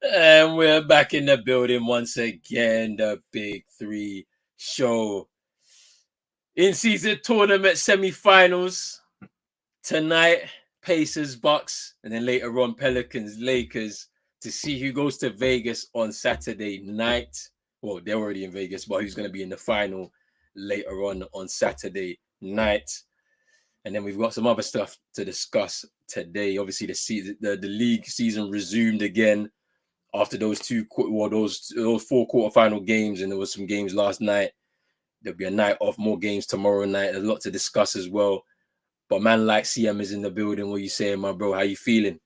And we're back in the building once again. The Big Three show. In season tournament semi-finals tonight, Pacers, Bucks, and then later on Pelicans, Lakers to see who goes to Vegas on Saturday night. Well, they're already in Vegas, but who's going to be in the final later on Saturday night. And then we've got some other stuff to discuss today. Obviously, the league season resumed again after those those four quarterfinal games, and there was some games last night. There'll be a night off, more games tomorrow night. There's a lot to discuss as well. But man, like CM is in the building. What you saying, my bro? How you feeling?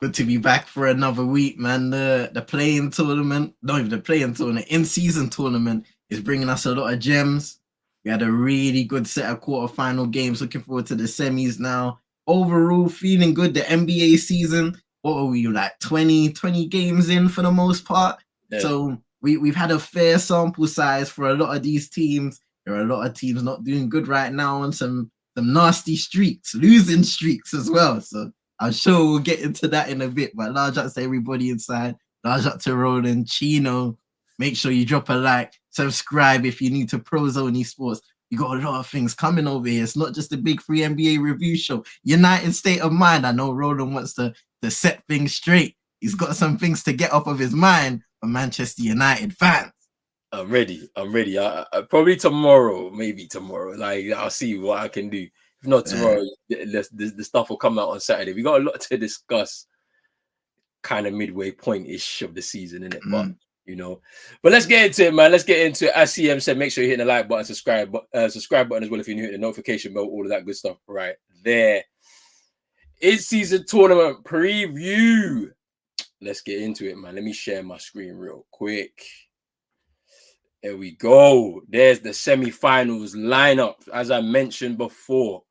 Good to be back for another week, man. The playing tournament, not even the playing tournament, in-season tournament is bringing us a lot of gems. We had a really good set of quarterfinal games. Looking forward to the semis now. Overall, feeling good. The NBA season, what are we, like 20 games in for the most part? Yeah. So we've had a fair sample size for a lot of these teams. There are a lot of teams not doing good right now on some nasty streaks, losing streaks as well. So I'm sure we'll get into that in a bit, but large up to everybody inside. Large up to Roland, Chino. Make sure you drop a like, subscribe if you're new to Prozone Esports. You got a lot of things coming over here. It's not just a Big Three NBA review show. United State of Mind. I know Roland wants to set things straight. He's got some things to get off of his mind for Manchester United fans. I'm ready. I probably tomorrow, maybe tomorrow. Like, I'll see what I can do. If not tomorrow, the stuff will come out on Saturday. We got a lot to discuss, kind of midway point-ish of the season, innit? But but let's get into it, man. Let's get into it. As CM said, make sure you're hitting the like button, subscribe button as well if you're new, hit the notification bell, all of that good stuff right there. In-season tournament preview. Let's get into it, man. Let me share my screen real quick. There we go. There's the semi-finals lineup. As I mentioned before,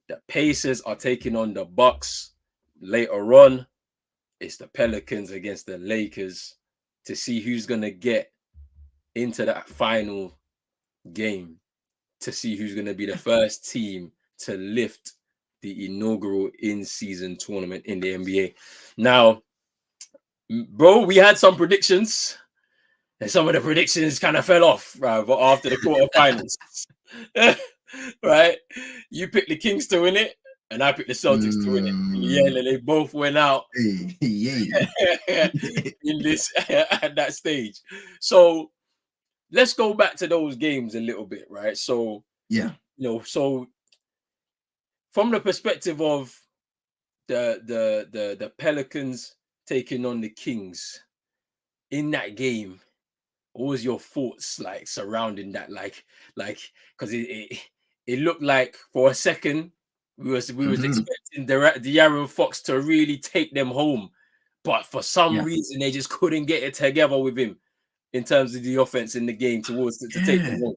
the Pacers are taking on the Bucks. Later on, it's the Pelicans against the Lakers to see who's going to get into that final game, to see who's going to be the first team to lift the inaugural in-season tournament in the NBA. Now, bro, we had some predictions. And some of the predictions kind of fell off after the quarterfinals. Right? You picked the Kings to win it, and I picked the Celtics to win it. Yeah, and they both went out in this at that stage. So let's go back to those games a little bit, right? So so from the perspective of the Pelicans taking on the Kings in that game, what was your thoughts like surrounding that? Like, because it looked like for a second we was expecting De'Aaron Fox to really take them home, but for some reason they just couldn't get it together with him in terms of the offense in the game to take them home.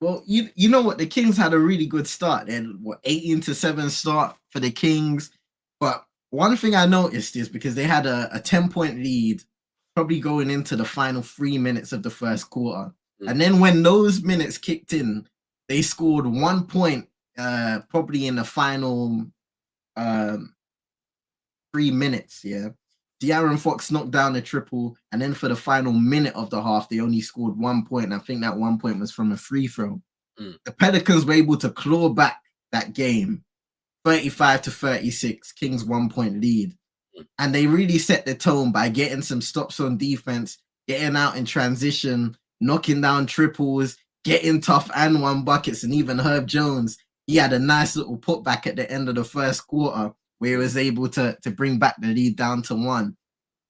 Well, you know what, the Kings had a really good start. They had 18-7 start for the Kings, but one thing I noticed is because they had a 10-point lead probably going into the final 3 minutes of the first quarter. And then when those minutes kicked in, they scored 1 point probably in the final 3 minutes, De'Aaron Fox knocked down a triple, and then for the final minute of the half, they only scored 1 point, and I think that 1 point was from a free throw. The Pelicans were able to claw back that game, 35-36, Kings 1 point lead. And they really set the tone by getting some stops on defense, getting out in transition, knocking down triples, getting tough and one buckets. And even Herb Jones, he had a nice little putback at the end of the first quarter where he was able to bring back the lead down to 1.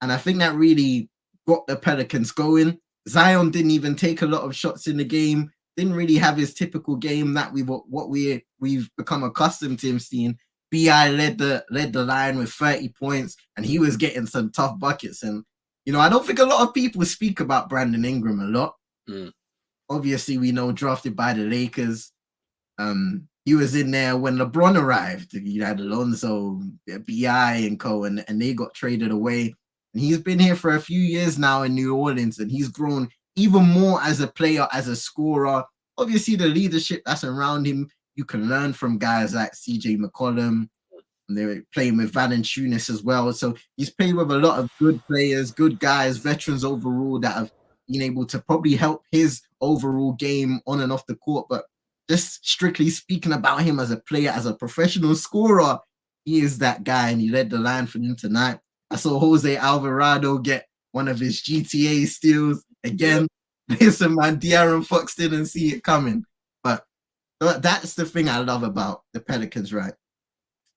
And I think that really got the Pelicans going. Zion didn't even take a lot of shots in the game, didn't really have his typical game that we've become accustomed to him seeing. BI led the line with 30 points, and he was getting some tough buckets. And, I don't think a lot of people speak about Brandon Ingram a lot. Obviously, we know drafted by the Lakers. He was in there when LeBron arrived. You had Alonzo, BI, and co, and they got traded away. And he's been here for a few years now in New Orleans, and he's grown even more as a player, as a scorer. Obviously, the leadership that's around him, you can learn from guys like CJ McCollum, And they were playing with Valanciunas as well. So he's played with a lot of good players, good guys, veterans overall that have been able to probably help his overall game on and off the court. But just strictly speaking about him as a player, as a professional scorer, he is that guy, and he led the line for them tonight. I saw Jose Alvarado get one of his GTA steals again. Listen, man, De'Aaron Fox didn't see it coming. But that's the thing I love about the Pelicans, right?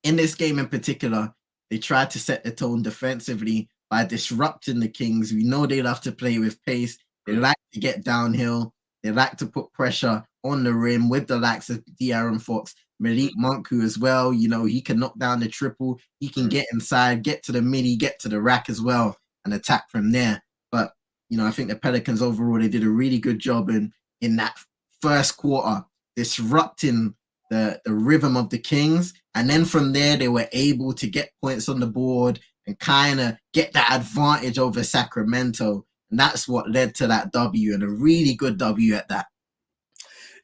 In this game in particular, they tried to set the tone defensively by disrupting the Kings. We know they love to play with pace. They like to get downhill. They like to put pressure on the rim with the likes of De'Aaron Fox, Malik Monk, who as well, he can knock down the triple. He can get inside, get to the midi, get to the rack as well, and attack from there. But, I think the Pelicans overall, they did a really good job in that first quarter, disrupting the rhythm of the Kings. And then from there, they were able to get points on the board and kind of get that advantage over Sacramento. And that's what led to that W, and a really good W at that.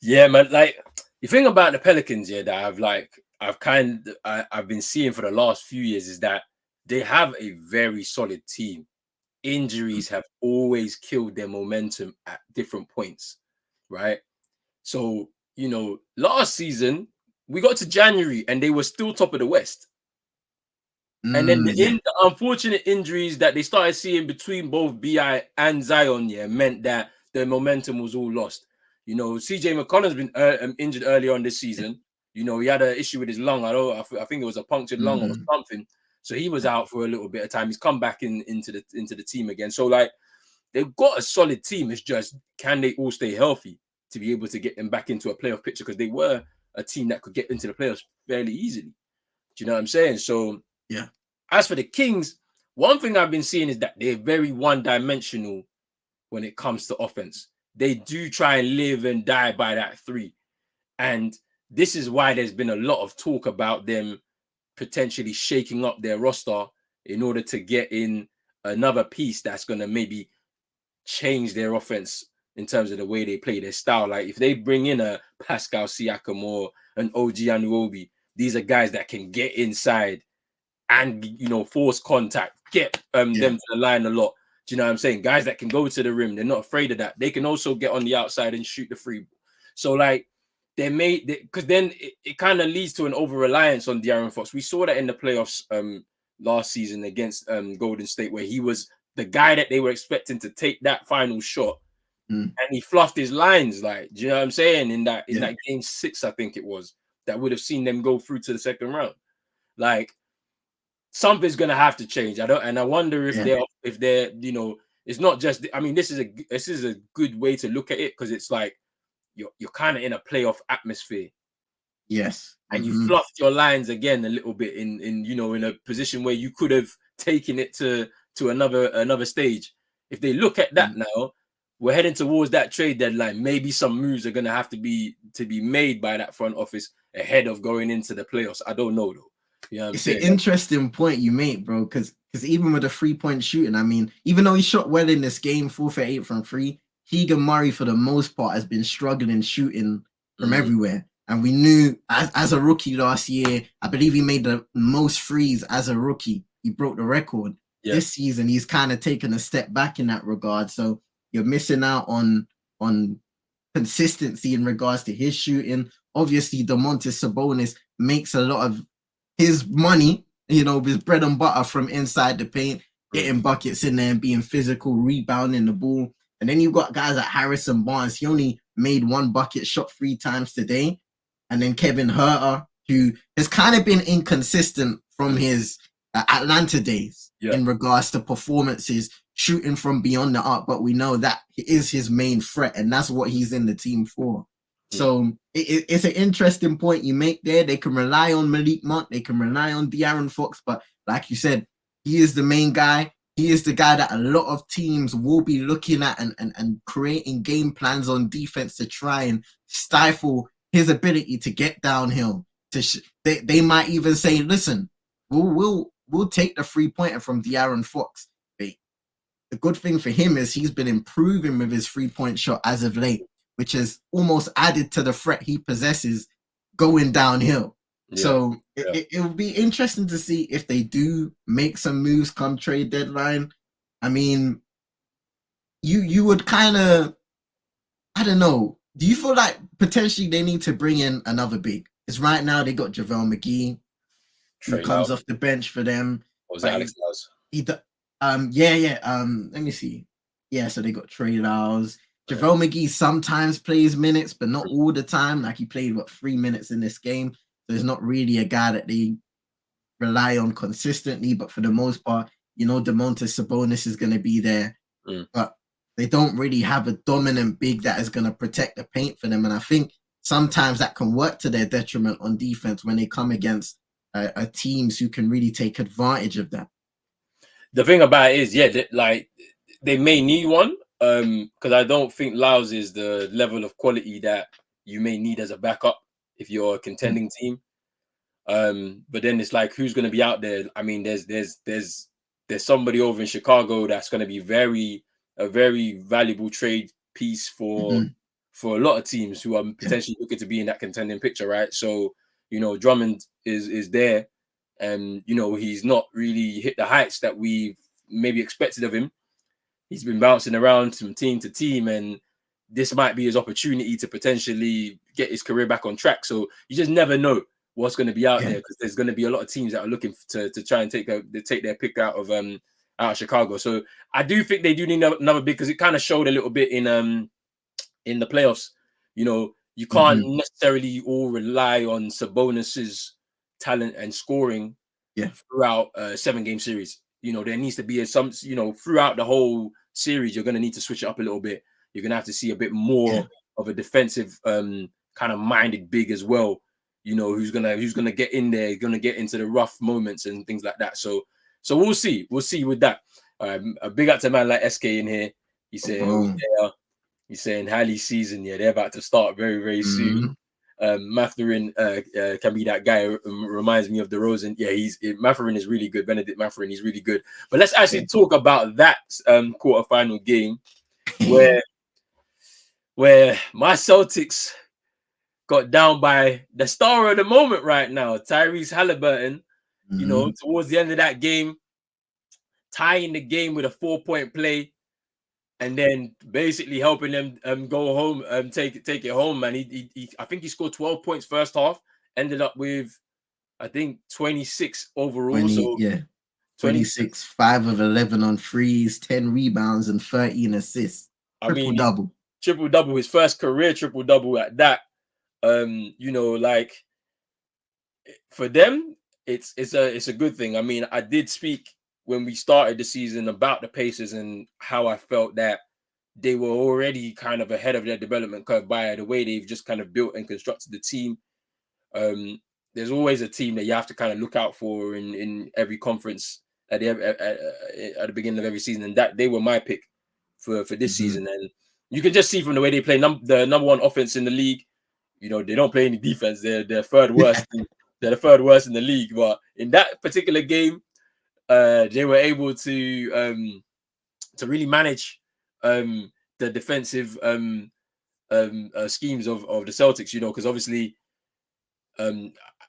Yeah, man. Like, the thing about the Pelicans, that I've been seeing for the last few years is that they have a very solid team. Injuries have always killed their momentum at different points, right? So, last season, we got to January and they were still top of the West. And then the unfortunate injuries that they started seeing between both BI and Zion, meant that the momentum was all lost. CJ McCollum's been injured earlier on this season. He had an issue with his lung. I think it was a punctured lung or something. So he was out for a little bit of time. He's come back into the team again. So like, they've got a solid team. It's just, can they all stay healthy to be able to get them back into a playoff picture? Because they were a team that could get into the playoffs fairly easily. Do you know what I'm saying? So yeah. As for the Kings, one thing I've been seeing is that they're very one-dimensional when it comes to offense. They do try and live and die by that three. And this is why there's been a lot of talk about them potentially shaking up their roster in order to get in another piece that's going to maybe change their offense in terms of the way they play, their style. Like if they bring in a Pascal Siakam or an OG Anunoby, these are guys that can get inside and, force contact, get them to the line a lot. Do you know what I'm saying? Guys that can go to the rim, they're not afraid of that. They can also get on the outside and shoot the free. So like, because then it kind of leads to an over-reliance on De'Aaron Fox. We saw that in the playoffs last season against Golden State, where he was the guy that they were expecting to take that final shot, and he fluffed his lines. Like, do you know what I'm saying? In that game 6, I think it was, that would have seen them go through to the second round. Like, something's gonna have to change. I wonder if they're it's not just. I mean, this is a good way to look at it, because it's like, you're kind of in a playoff atmosphere. Yes. And you fluffed your lines again a little bit in a position where you could have taken it to another stage. If they look at that now, we're heading towards that trade deadline. Maybe some moves are gonna have to be made by that front office ahead of going into the playoffs. I don't know though. It's an interesting point you make, bro, because even with the 3-point shooting, I mean, even though he shot well in this game, 4 for 8 from 3, Keegan Murray, for the most part, has been struggling shooting from everywhere. And we knew as a rookie last year, I believe he made the most threes as a rookie. He broke the record. Yeah. This season, he's kind of taken a step back in that regard. So you're missing out on consistency in regards to his shooting. Obviously, Domantas Sabonis makes a lot of his money, his bread and butter from inside the paint, getting buckets in there and being physical, rebounding the ball. And then you've got guys like Harrison Barnes. He only made 1 bucket, shot 3 times today. And then Kevin Huerter, who has kind of been inconsistent from his Atlanta days in regards to performances, shooting from beyond the arc. But we know that is his main threat, and that's what he's in the team for. So it's an interesting point you make there. They can rely on Malik Monk. They can rely on De'Aaron Fox. But like you said, he is the main guy. He is the guy that a lot of teams will be looking at and creating game plans on defense to try and stifle his ability to get downhill. They might even say, listen, we'll take the 3-pointer from De'Aaron Fox. The good thing for him is he's been improving with his 3-point shot as of late, which has almost added to the threat he possesses going downhill. So it will be interesting to see if they do make some moves come trade deadline. I mean, you would kind of, I don't know. Do you feel like potentially they need to bring in another big? Because right now they got JaVale McGee, who comes off the bench for them. Or was it Alex Lyles? Let me see. Yeah, so they got Trey Lyles. JaVale McGee sometimes plays minutes, but not all the time. Like he played 3 minutes in this game. So he's not really a guy that they rely on consistently. But for the most part, Domantas Sabonis is going to be there. But they don't really have a dominant big that is going to protect the paint for them. And I think sometimes that can work to their detriment on defense when they come against teams who can really take advantage of that. The thing about it is, they may need one, because I don't think Lyles is the level of quality that you may need as a backup if you're a contending team. But then it's like, who's going to be out there? I mean, there's somebody over in Chicago that's going to be a very valuable trade piece for a lot of teams who are potentially looking to be in that contending picture, right? So, Drummond is there, and he's not really hit the heights that we maybe expected of him. He's been bouncing around from team to team, and this might be his opportunity to potentially get his career back on track. So you just never know what's going to be out there, because there's going to be a lot of teams that are looking to try and take their pick out of Chicago. So I do think they do need another big, because it kind of showed a little bit in the playoffs. You can't necessarily all rely on Sabonis's talent and scoring throughout a 7-game series. There needs to be some, throughout the whole series, you're going to need to switch it up a little bit. You're going to have to see a bit more of a defensive kind of minded big as well. Who's gonna get in there, gonna get into the rough moments and things like that. So we'll see with that. A big up to a man like SK in here. He's saying Halley season, they're about to start very, very soon. Mathurin can be that guy. Reminds me of DeRozan. Mathurin is really good. Benedict Mathurin, he's really good. But let's actually talk about that quarterfinal game where my Celtics got down by the star of the moment right now, Tyrese Halliburton. Towards the end of that game, tying the game with a 4-point play, and then basically helping them go home, take it home. And I think he scored 12 points first half, ended up with, I think, 26 overall. 26, 5 of 11 on threes, 10 rebounds, and 13 assists. Triple-double. Triple-double, his first career triple-double at that. For them, it's a good thing. I mean, I did speak when we started the season about the Pacers and how I felt that they were already kind of ahead of their development curve by the way they've just kind of built and constructed the team. There's always a team that you have to kind of look out for in every conference at the beginning of every season, and that they were my pick for this season. And you can just see from the way they play, the number one offense in the league. They don't play any defense. They're third worst. They're the third worst in the league. But in that particular game, they were able to really manage the defensive schemes of the Celtics. Because obviously,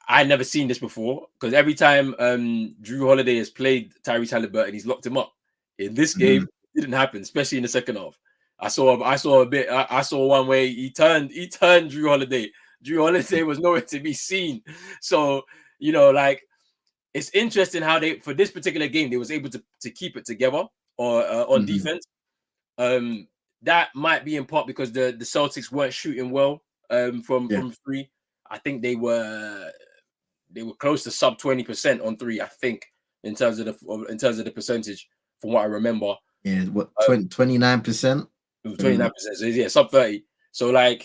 I never seen this before. Because every time Drew Holiday has played Tyrese Halliburton, he's locked him up. In this game, it didn't happen, especially in the second half. I saw one way he turned Drew Holiday. Drew Holiday was nowhere to be seen. So, it's interesting how they, for this particular game, they was able to keep it together or on defense. That might be in part because the Celtics weren't shooting well from three. I think they were close to sub 20% on three, I think, in terms of the percentage from what I remember. Yeah, what 29%? 29%. So sub 30. So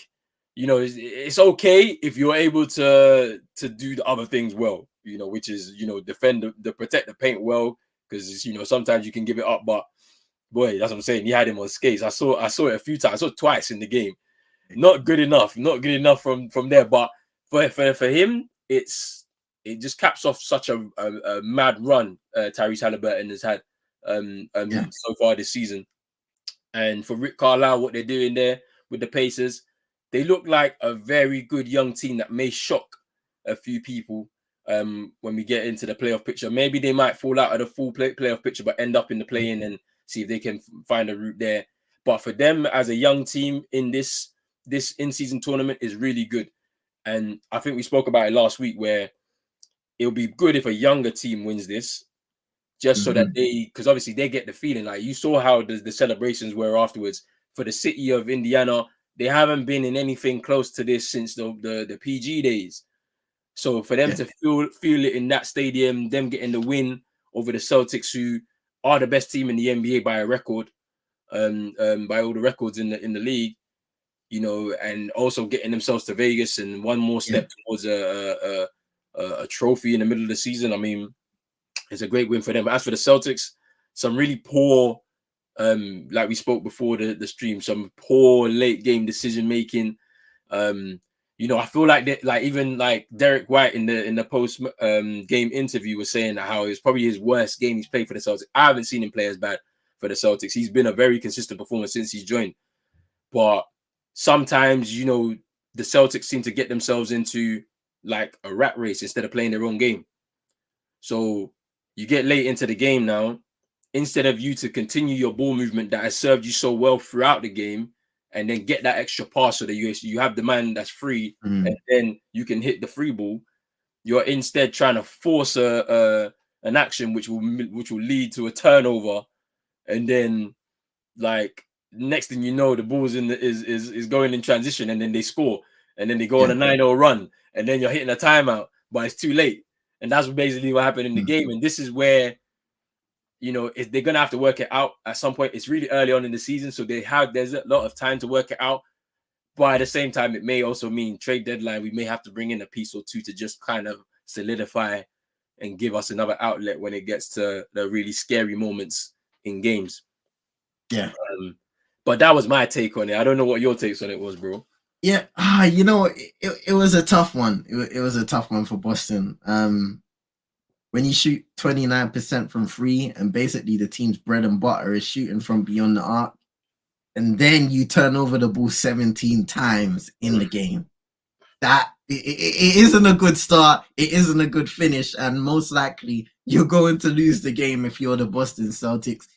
it's okay if you're able to do the other things well, which is defend protect the paint well, because sometimes you can give it up, but boy, that's what I'm saying. He had him on skates. I saw it a few times. I saw it twice in the game. Not good enough from there. But for him, it just caps off such a mad run Tyrese Halliburton has had so far this season. And for Rick Carlisle, what they're doing there with the Pacers, they look like a very good young team that may shock a few people when we get into the playoff picture. Maybe they might fall out of the full playoff picture, but end up in the play-in and see if they can find a route there. But for them as a young team in this in-season tournament is really good. And I think we spoke about it last week where it'll be good if a younger team wins this, just so that because obviously they get the feeling. Like you saw how the celebrations were afterwards for the city of Indiana. They haven't been in anything close to this since the PG days. So for them to feel it in that stadium, them getting the win over the Celtics, who are the best team in the NBA by a record, by all the records in the league, you know, and also getting themselves to Vegas and one more step towards a trophy in the middle of the season. I mean, it's a great win for them. But as for the Celtics, some really poor, like we spoke before the stream, some poor late game decision making. You know, I feel like that, like even like Derek White in the post game interview was saying how it's probably his worst game he's played for the Celtics. I haven't seen him play as bad for the Celtics. He's been a very consistent performer since he's joined. But sometimes, you know, the Celtics seem to get themselves into like a rat race instead of playing their own game. So you get late into the game now, instead of you to continue your ball movement that has served you so well throughout the game, and then get that extra pass so that you have the man that's free, and then you can hit the free ball. You're instead trying to force an action which will lead to a turnover, and then like next thing you know, the ball's is going in transition, and then they score, and then they go on a 9-0 run, and then you're hitting a timeout, but it's too late. And that's basically what happened in the game. And this is where, you know, they're going to have to work it out at some point. It's really early on in the season, so there's a lot of time to work it out. But at the same time, it may also mean trade deadline. We may have to bring in a piece or two to just kind of solidify and give us another outlet when it gets to the really scary moments in games. Yeah. But that was my take on it. I don't know what your takes on it was, bro. Yeah, you know, it was a tough one. It was a tough one for Boston. When you shoot 29% from free, and basically the team's bread and butter is shooting from beyond the arc, and then you turn over the ball 17 times in the game, that it isn't a good start. It isn't a good finish, and most likely you're going to lose the game if you're the Boston Celtics.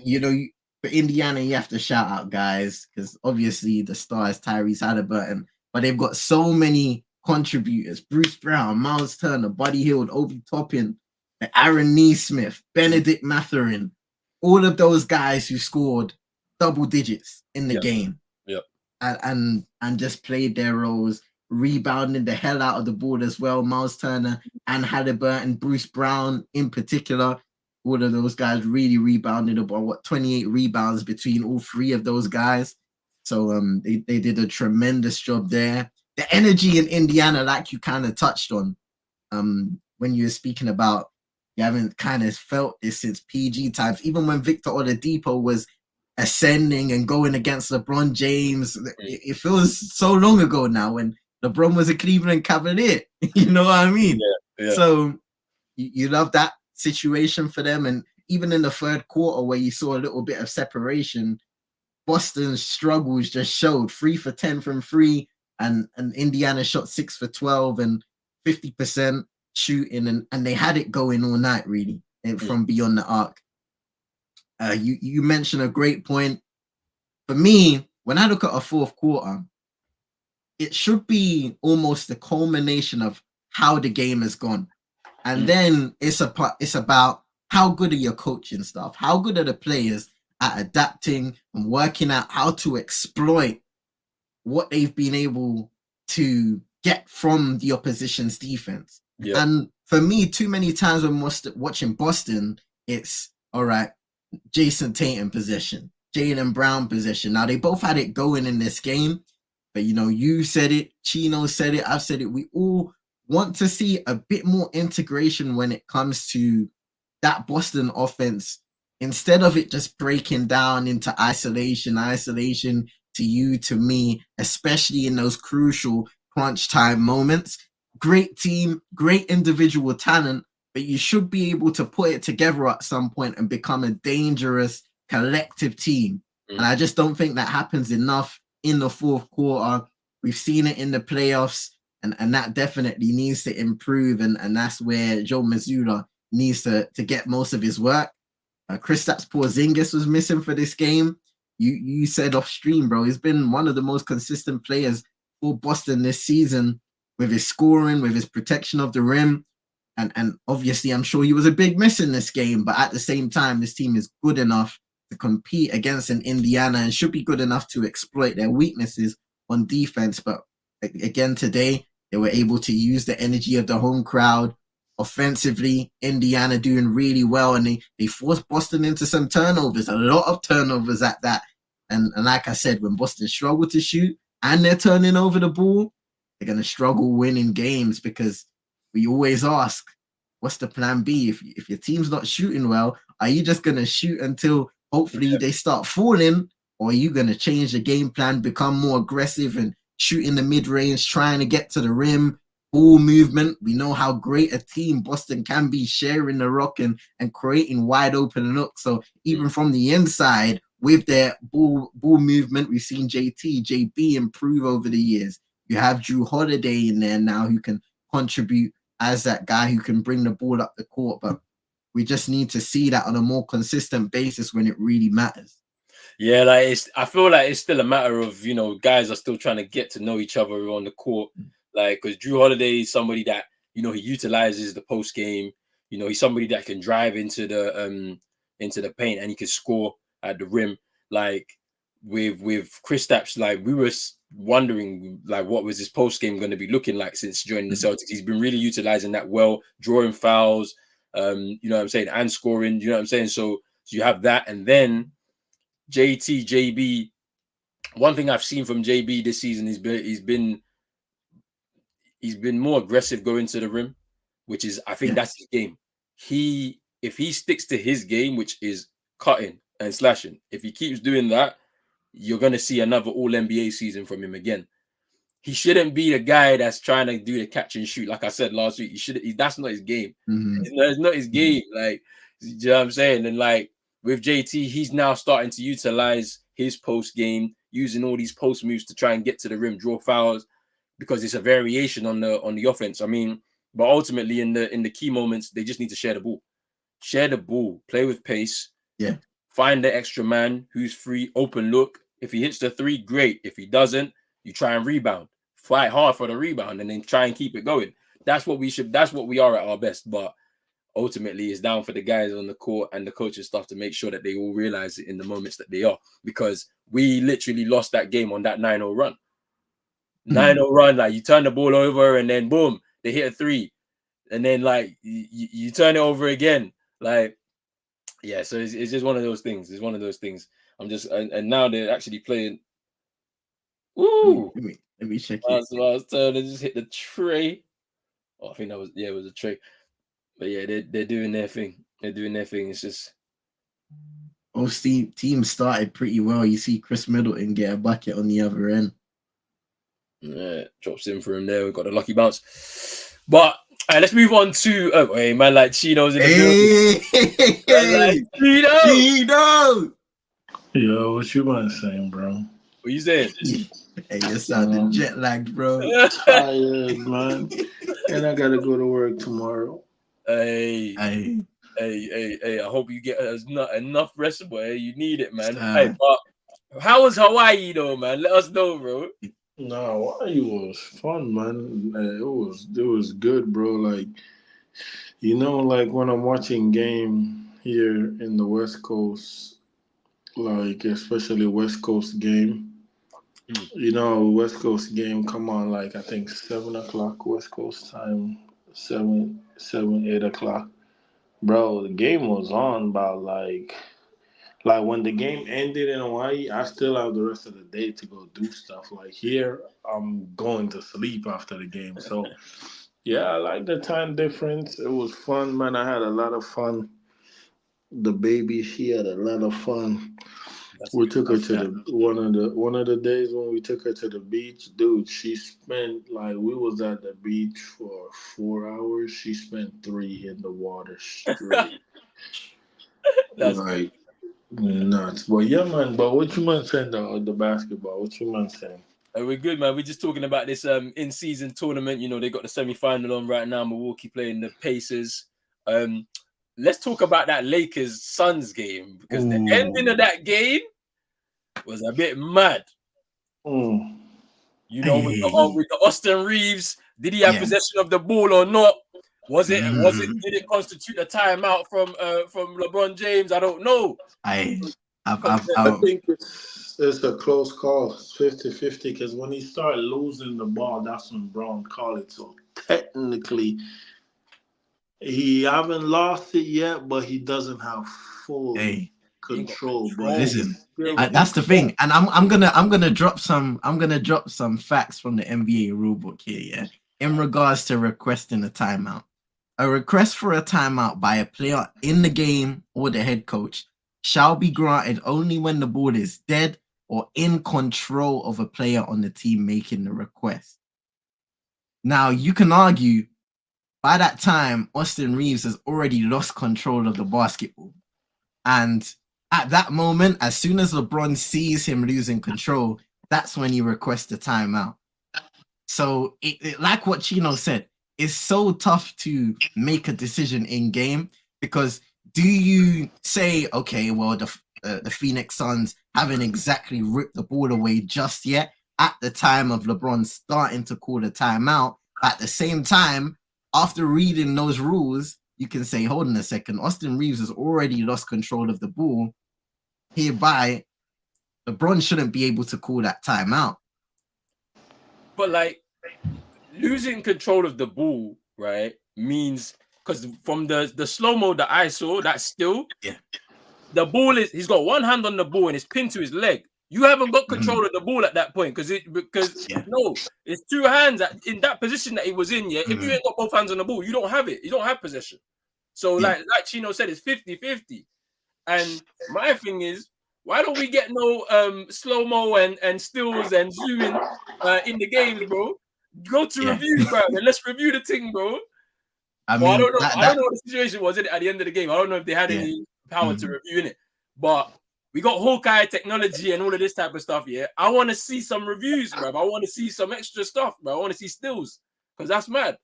You know, for Indiana, you have to shout out guys, because obviously the star is Tyrese Haliburton, but they've got so many contributors: Bruce Brown, Miles Turner, Buddy Hield, Obi Toppin, Aaron Nesmith, Benedict Mathurin, all of those guys who scored double digits in the game, and just played their roles, rebounding the hell out of the ball as well. Miles Turner and Haliburton, Bruce Brown in particular, all of those guys really rebounded about 28 rebounds between all three of those guys. So they did a tremendous job there. The energy in Indiana, like you kind of touched on, when you were speaking about, you haven't kind of felt this since PG times. Even when Victor Oladipo was ascending and going against LeBron James, it feels so long ago now when LeBron was a Cleveland Cavalier. You know what I mean? Yeah. So you love that situation for them. And even in the third quarter, where you saw a little bit of separation, Boston's struggles just showed. 3 for 10 from free, and Indiana shot 6 for 12 and 50% shooting, and they had it going all night really from beyond the arc. You mentioned a great point. For me, when I look at a fourth quarter, it should be almost the culmination of how the game has gone. And then it's about how good are your coaching staff? How good are the players at adapting and working out how to exploit what they've been able to get from the opposition's defense? Yeah. And for me, too many times when watching Boston, it's all right, Jason Tatum possession, Jaylen Brown possession. Now, they both had it going in this game, but, you know, you said it, Chino said it, I've said it. We all want to see a bit more integration when it comes to that Boston offense, instead of it just breaking down into isolation to you, to me, especially in those crucial crunch time moments. Great team, great individual talent, but you should be able to put it together at some point and become a dangerous collective team. And I just don't think that happens enough in the fourth quarter. We've seen it in the playoffs. And that definitely needs to improve, and that's where Joe Mazzulla needs to get most of his work. Kristaps Porzingis was missing for this game. You said off stream, bro, he's been one of the most consistent players for Boston this season with his scoring, with his protection of the rim. And obviously, I'm sure he was a big miss in this game, but at the same time, this team is good enough to compete against an Indiana and should be good enough to exploit their weaknesses on defense. But again, today, they were able to use the energy of the home crowd. Offensively, Indiana doing really well, and they forced Boston into some turnovers, a lot of turnovers at that. And like I said, when Boston struggle to shoot and they're turning over the ball, they're going to struggle winning games, because we always ask, what's the plan B? If your team's not shooting well, are you just going to shoot until hopefully they start falling, or are you going to change the game plan, become more aggressive and shoot in the mid-range, trying to get to the rim, ball movement? We know how great a team Boston can be, sharing the rock and creating wide open looks. So even from the inside, with their ball movement, we've seen JB improve over the years. You have Jrue Holiday in there now who can contribute as that guy who can bring the ball up the court. But we just need to see that on a more consistent basis when it really matters. Yeah, like I feel like it's still a matter of, guys are still trying to get to know each other on the court. Like, because Jrue Holiday is somebody that, he utilizes the post game. He's somebody that can drive into the paint and he can score at the rim. Like with Kristaps, like we were wondering, like, what was his post game going to be looking like since joining the Celtics. He's been really utilizing that well, drawing fouls, you know what I'm saying, and scoring. You know what I'm saying. So you have that, and then JB. One thing I've seen from JB this season, he's been more aggressive going to the rim, which is, I think that's his game. If he sticks to his game, which is cutting and slashing, if he keeps doing that, you're going to see another all-NBA season from him again. He shouldn't be the guy that's trying to do the catch and shoot. Like I said last week, that's not his game. It's not his game. Like, you know what I'm saying? And like with JT, he's now starting to utilize his post game, using all these post moves to try and get to the rim, draw fouls, because it's a variation on the offense. I mean, but ultimately in the key moments, they just need to share the ball. Share the ball, play with pace. Yeah. Find the extra man who's free, open look. If he hits the three, great. If he doesn't, you try and rebound. Fight hard for the rebound and then try and keep it going. That's what we are at our best. But ultimately, it's down for the guys on the court and the coaching staff to make sure that they all realize it in the moments that they are. Because we literally lost that game on that 9-0 run. 9-0 run, like you turn the ball over and then boom, they hit a three. And then like you turn it over again. Like, yeah, so it's just one of those things. It's one of those things. I'm just, and now they're actually playing. Woo! Let me check it. So I was turning, just hit the tray. Oh, I think that was, it was a tray. But yeah, they're doing their thing. They're doing their thing. It's just. Most teams started pretty well. You see Chris Middleton get a bucket on the other end. Yeah, drops in for him there. We've got a lucky bounce. But let's move on to man like Chino's in the building. Like Chino! Yo, what you want saying, bro? What you saying? Hey, you sounding jet lagged, bro. Tired, man. And I gotta go to work tomorrow. Hey. I hope you get enough rest, boy. You need it, man. Hey, but how was Hawaii though, man? Let us know, bro. No, Hawaii was fun, man. It was good, bro. Like, like when I'm watching game here in the West Coast, like especially West Coast game. West Coast game come on, like I think 7:00 West Coast time, 8 o'clock. Bro, the game was on about like when the game ended in Hawaii, I still have the rest of the day to go do stuff. Like here, I'm going to sleep after the game. So yeah, I like the time difference. It was fun, man. I had a lot of fun. The baby, she had a lot of fun. We took her to one of the days when we took her to the beach, dude. She spent we was at the beach for 4 hours. She spent 3 in the water straight. That's nuts. But yeah, man. But what you man saying the basketball? What you man saying? We're good, man. We're just talking about this in-season tournament. You know, they got the semi-final on right now. Milwaukee playing the Pacers. Let's talk about that Lakers Suns game, because the ending of that game was a bit mad. You know, with the Austin Reeves, did he have possession of the ball or not? Did it constitute a timeout from LeBron James? I don't know. I think it's a close call. It's 50-50, because when he started losing the ball, that's when Brown called it. So technically, he haven't lost it yet, but he doesn't have full control. But listen, that's the thing, and I'm gonna drop some facts from the NBA rulebook here. Yeah, in regards to requesting a timeout, a request for a timeout by a player in the game or the head coach shall be granted only when the ball is dead or in control of a player on the team making the request. Now, you can argue by that time, Austin Reeves has already lost control of the basketball. And at that moment, as soon as LeBron sees him losing control, that's when he requests a timeout. So, it like what Chino said, it's so tough to make a decision in game, because do you say, okay, well, the Phoenix Suns haven't exactly ripped the ball away just yet at the time of LeBron starting to call the timeout? At the same time, after reading those rules, you can say, hold on a second, Austin Reeves has already lost control of the ball. Hereby, LeBron shouldn't be able to call that timeout. But like, losing control of the ball, right, means, because from the slow-mo that I saw, that still, the ball he's got one hand on the ball and it's pinned to his leg. You haven't got control of the ball at that point, because it's two hands in that position that he was in. Yeah, if you ain't got both hands on the ball, you don't have it. You don't have possession. So like Chino said, it's 50-50. And my thing is, why don't we get no slow-mo and stills and zooming in the games, bro? Go to review, bro, and let's review the thing, bro. I don't know. I don't know what the situation was at the end of the game. I don't know if they had any power to review in it, but we got Hawkeye technology and all of this type of stuff. Yeah, I want to see some reviews, bro. I want to see some extra stuff, bro. I want to see stills, because that's mad.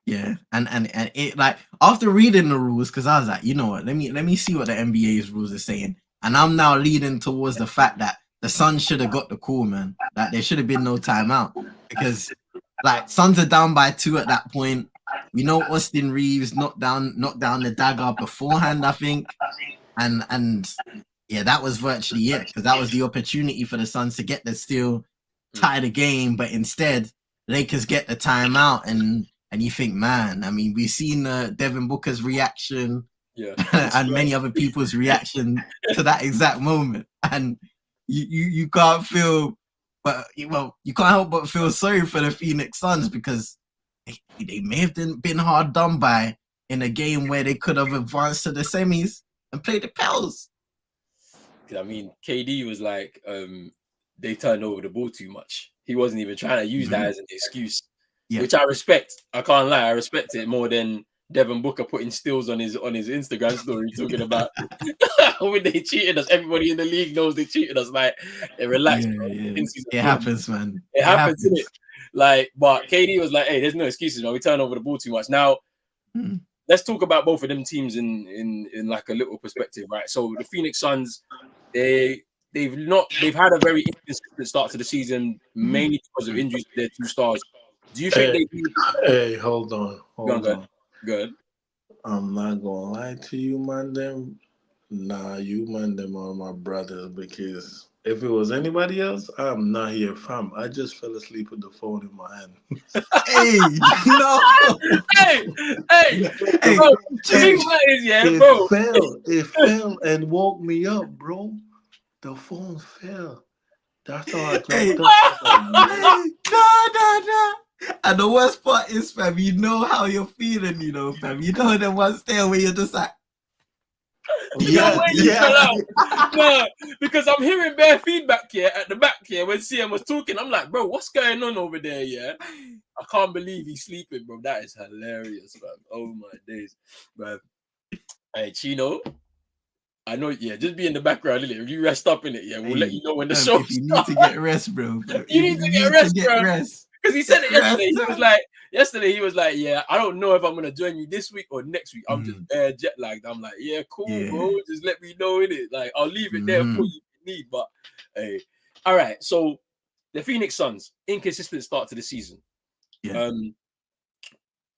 Yeah, and it, like, after reading the rules, because I was like, you know what, let me see what the NBA's rules are saying, and I'm now leading towards the fact that the Suns should have got the call, man. Like, there should have been no timeout, because like, Suns are down by 2 at that point. We know Austin Reeves knocked down the dagger beforehand, I think, and yeah, that was virtually it, because that was the opportunity for the Suns to get the steal, tie the game, but instead Lakers get the timeout, and you think, man, I mean, we've seen Devin Booker's reaction, and many other people's reaction to that exact moment, and you can't feel, but you can't help but feel sorry for the Phoenix Suns, because they may have been hard done by in a game where they could have advanced to the semis and played the Pels. I mean, KD was like, they turned over the ball too much. He wasn't even trying to use that as an excuse, which I respect. I can't lie, I respect it more than Devin Booker putting stills on his Instagram story talking about when they cheated us. Everybody in the league knows they cheated us. Like, relax, bro. It happens, man. It happens, isn't it? Like, but KD was like, hey, there's no excuses, man. We turn over the ball too much. Now, let's talk about both of them teams in like a little perspective, right? So the Phoenix Suns, they've had a very inconsistent start to the season, mainly because of injuries to their 2 stars. Do you think Hey, hold on. Good. I'm not gonna lie to you, man. You man, them are my brothers, because if it was anybody else, I'm not here, fam. I just fell asleep with the phone in my hand. Hey, no. Hey, bro. It fell and woke me up, bro. The phone fell. That's how I jumped up. No. And the worst part is, fam, you know how you're feeling, fam. You know the one stay where you're just like, no, because I'm hearing bare feedback here at the back here when CM was talking. I'm like, bro, what's going on over there? Yeah, I can't believe he's sleeping, bro. That is hilarious, man. Oh my days, bro. Hey, Chino, I know, yeah, just be in the background, innit? If you rest up in it, yeah, we'll let you know when the show If you need to get rest, bro. You need to get rest, bro. Rest. Because he said it yesterday. Rest, He was like, yeah, I don't know if I'm gonna join you this week or next week. I'm just jet lagged. I'm like, yeah, cool, bro. Just let me know in it. Like, I'll leave it there for you if you need. But hey, all right. So the Phoenix Suns, inconsistent start to the season. Yeah.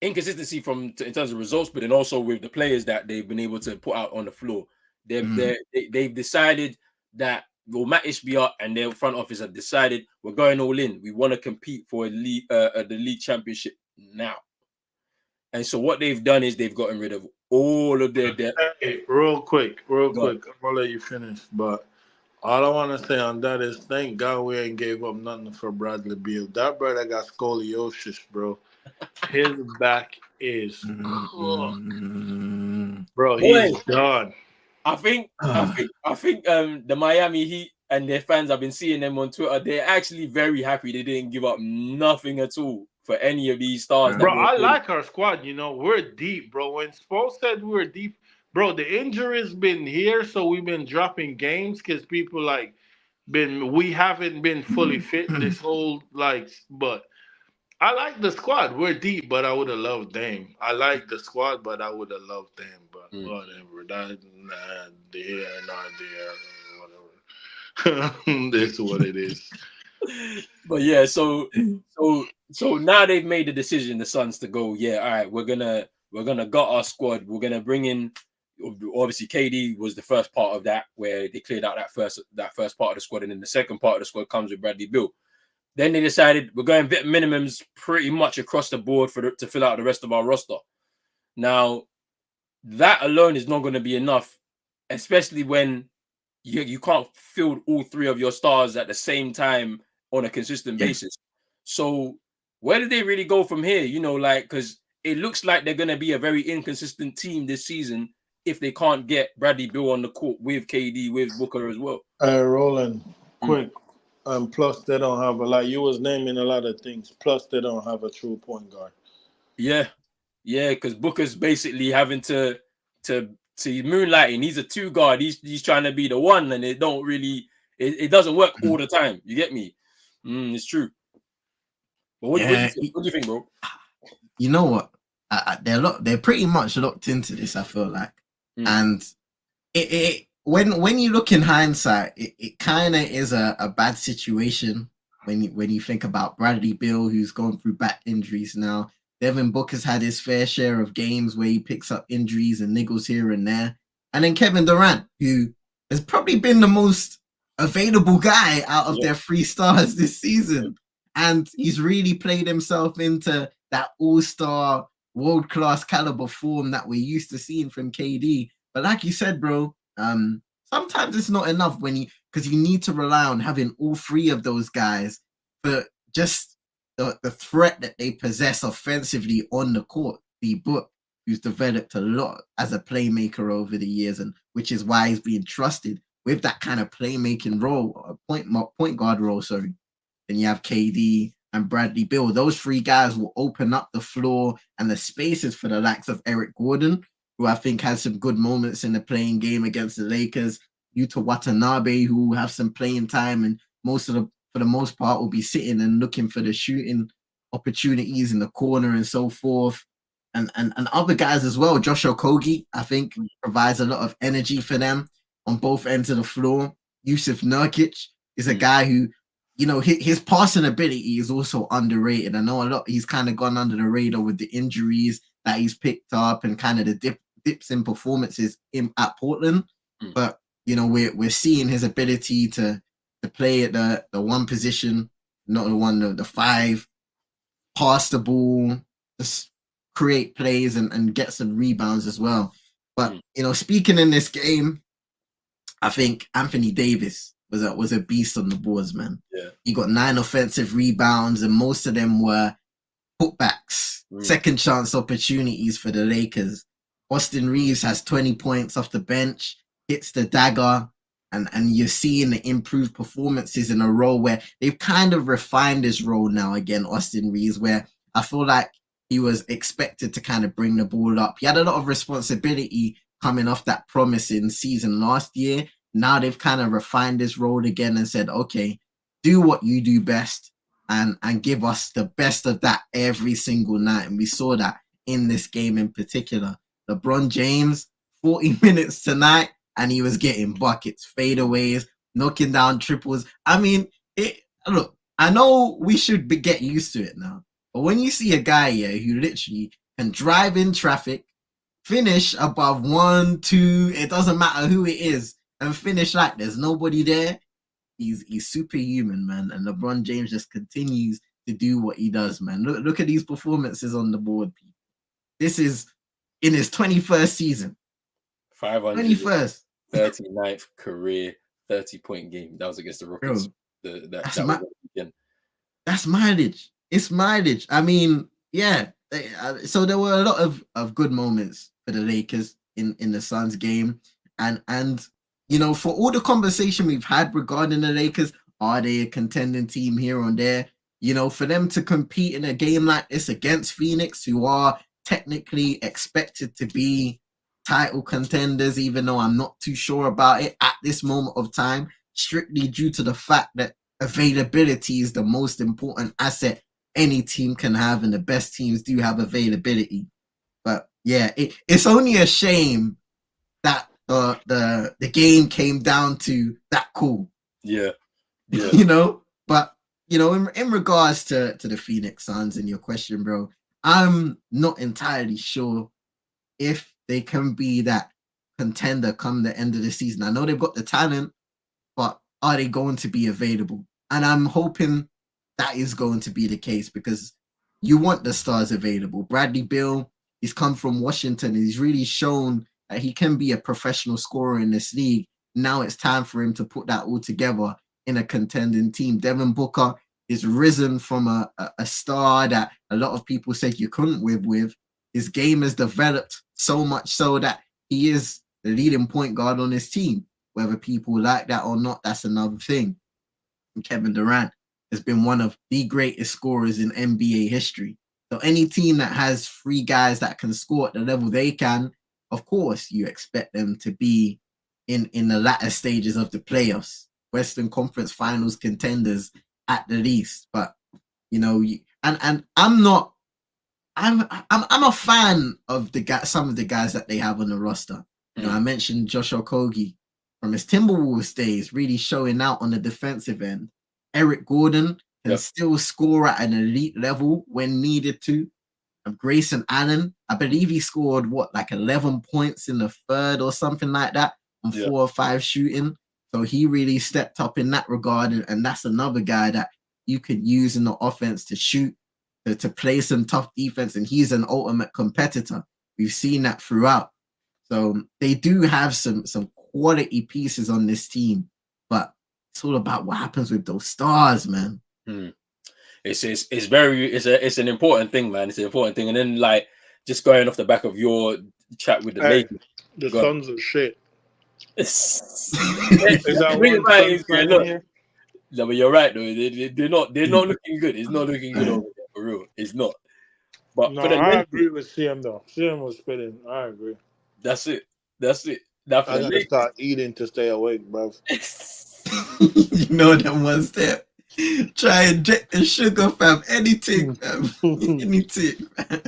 Inconsistency in terms of results, but then also with the players that they've been able to put out on the floor. They've decided that, well, Matt Ishbia and their front office have decided we're going all in. We want to compete for the league championship now. And so what they've done is they've gotten rid of all of their debt. Hey, real quick. I'm gonna let you finish, but all I want to say on that is thank God we ain't gave up nothing for Bradley Beal. That brother got scoliosis, bro. His back is cooked. Bro, he's done. I think the Miami Heat and their fans, I've been seeing them on Twitter, they're actually very happy they didn't give up nothing at all for any of these stars. Bro, I like our squad. You know, we're deep, bro. When Spo said we were deep, bro, the injury's been here, so we've been dropping games because people we haven't been fully fit this whole but I like the squad. We're deep, but I would have loved Dame. I like the squad, but I would have loved Dame. But whatever. There, not there. Whatever. That's what it is. But yeah, so now they've made the decision, the Suns, to go. Yeah, all right, we're gonna gut our squad. We're gonna bring in. Obviously, KD was the first part of that, where they cleared out that first part of the squad, and then the second part of the squad comes with Bradley Beal. Then they decided we're going vet minimums pretty much across the board to fill out the rest of our roster. Now, that alone is not going to be enough, especially when you can't field all three of your stars at the same time on a consistent basis. So where do they really go from here? You know, because it looks like they're going to be a very inconsistent team this season if they can't get Bradley Beal on the court with KD, with Booker as well. Roland, quick. Plus, they don't have you was naming a lot of things. Plus, they don't have a true point guard. Yeah, because Booker's basically having to moonlighting. He's a two guard. He's trying to be the one, and it doesn't work all the time. You get me? It's true. But what do you think, bro? You know what? They're pretty much locked into this, I feel like, and when you look in hindsight, it kind of is a bad situation when you think about Bradley Beal, who's gone through back injuries now. Devin Booker's had his fair share of games where he picks up injuries and niggles here and there. And then Kevin Durant, who has probably been the most available guy out of their three stars this season. And he's really played himself into that all-star, world-class caliber form that we're used to seeing from KD. But like you said, bro, sometimes it's not enough because you need to rely on having all three of those guys for just the threat that they possess offensively on the court. The Book, who's developed a lot as a playmaker over the years, and which is why he's being trusted with that kind of playmaking role, point guard role. Sorry. Then you have KD and Bradley Beal. Those three guys will open up the floor and the spaces for the likes of Eric Gordon, who I think has some good moments in the playing game against the Lakers. Yuta Watanabe, who will have some playing time, and for the most part, will be sitting and looking for the shooting opportunities in the corner and so forth. And other guys as well. Josh Okogie, I think, provides a lot of energy for them on both ends of the floor. Yusuf Nurkic is a guy who, you know, his passing ability is also underrated. I know he's kind of gone under the radar with the injuries that he's picked up and kind of the dips in performances at Portland. But, you know, we're seeing his ability to play at the one position, not the one, the five, pass the ball, just create plays and get some rebounds as well. But, you know, speaking in this game, I think Anthony Davis was a beast on the boards, man. Yeah. He got 9 offensive rebounds, and most of them were putbacks, second chance opportunities for the Lakers. Austin Reeves has 20 points off the bench, hits the dagger, and you're seeing the improved performances in a role where they've kind of refined his role now again, Austin Reeves, where I feel like he was expected to kind of bring the ball up. He had a lot of responsibility coming off that promising season last year. Now they've kind of refined this role again and said, okay, do what you do best and give us the best of that every single night. And we saw that in this game in particular. LeBron James, 40 minutes tonight, and he was getting buckets, fadeaways, knocking down triples. I mean, look, I know we should get used to it now. But when you see a guy here who literally can drive in traffic, finish above 1, 2, it doesn't matter who it is, and finish like there's nobody there, he's superhuman, man. And LeBron James just continues to do what he does, man. Look at these performances on the board, people. This is in his 21st season. 521st. 39th career 30-point game. That was against the Rockets. That's mileage. It's mileage. I mean, yeah. So there were a lot of good moments for the Lakers in the Suns game. And you know, for all the conversation we've had regarding the Lakers, are they a contending team here or there? You know, for them to compete in a game like this against Phoenix, who are technically expected to be title contenders, even though I'm not too sure about it at this moment of time, strictly due to the fact that availability is the most important asset any team can have, and the best teams do have availability. But yeah, it's only a shame that the game came down to that call. Yeah. You know, but you know, in regards to the Phoenix Suns and your question, bro, I'm not entirely sure if they can be that contender come the end of the season. I know they've got the talent, but are they going to be available? And I'm hoping that is going to be the case, because you want the stars available. Bradley Beal, he's come from Washington. He's really shown that he can be a professional scorer in this league. Now it's time for him to put that all together in a contending team. Devin Booker is risen from a star that a lot of people said you couldn't with. His game has developed so much so that he is the leading point guard on his team. Whether people like that or not, that's another thing. And Kevin Durant has been one of the greatest scorers in NBA history. So any team that has three guys that can score at the level they can, of course, you expect them to be in the latter stages of the playoffs, Western Conference Finals contenders at the least. But you know, and I'm a fan of some of the guys that they have on the roster. You know, I mentioned Josh Okogie from his Timberwolves days, really showing out on the defensive end. Eric Gordon can still score at an elite level when needed to. Grayson Allen, I believe he scored 11 points in the third or something like that on 4 or 5 shooting. So he really stepped up in that regard, and that's another guy that you could use in the offense to shoot, to play some tough defense, and he's an ultimate competitor. We've seen that throughout. So they do have some quality pieces on this team, but it's all about what happens with those stars, man. It's an important thing, man. It's an important thing. And then, like, just going off the back of your chat with the Lakers, the Suns are shit. Is that one here? No, but you're right though. They're not looking good. It's not looking good over there, for real. It's not. But no, I agree with CM though. CM was spitting. I agree. That's it. I gotta start eating to stay awake, bro. You know that one step. Try and inject the sugar, fam. Anything, fam. Anything, fam.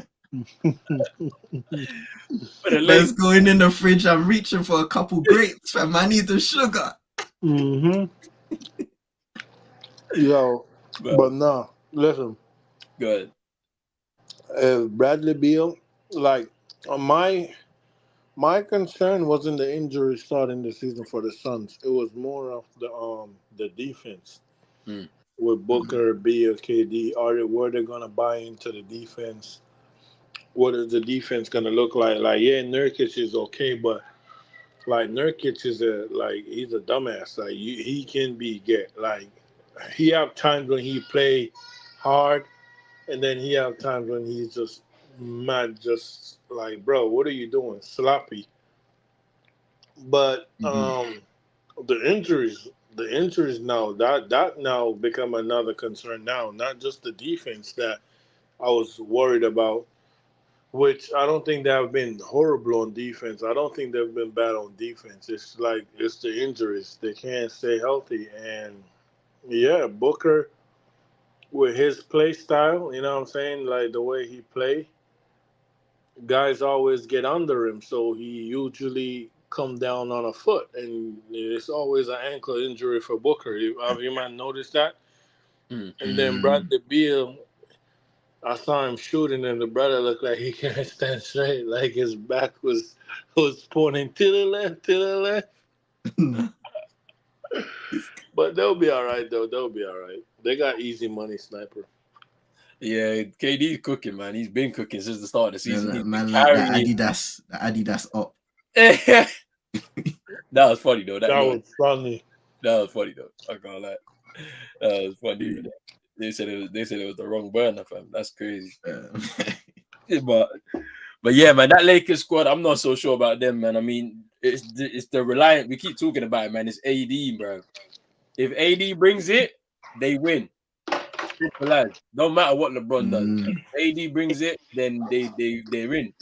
Let's go in the fridge. I'm reaching for a couple grapes, fam. I need the sugar. Yo, but no, listen. Good. Bradley Beal, like my concern wasn't the injury starting the season for the Suns. It was more of the defense. With Booker, Beal, KD, were they gonna buy into the defense? What is the defense gonna look like? Like, yeah, Nurkic is okay, but like Nurkic is he's a dumbass. Like he can he have times when he play hard, and then he have times when he's just mad, just like, bro, what are you doing? Sloppy. But the injuries now that now become another concern now. Not just the defense that I was worried about, which I don't think they have been horrible on defense. I don't think they've been bad on defense. It's like it's the injuries. They can't stay healthy. And yeah, Booker with his play style, you know what I'm saying? Like the way he play, guys always get under him, so he usually come down on a foot, and it's always an ankle injury for Booker. You might notice that. Mm. And then Bradley Beal, I saw him shooting, and the brother looked like he can't stand straight, like his back was pointing to the left, to the left. But they'll be all right, though. They'll be all right. They got easy money, sniper. Yeah, KD's cooking, man. He's been cooking since the start of the season. He's been Man, like carrying. the Adidas up. That was funny though. That was funny. That was funny though. I can't lie. That was funny. They said it was the wrong burner, fam. That's crazy. But yeah, man, that Lakers squad, I'm not so sure about them, man. I mean, it's the reliant. We keep talking about it, man. It's AD, bro. If AD brings it, they win. Simple as. Don't matter what LeBron does. If AD brings it, then they're in.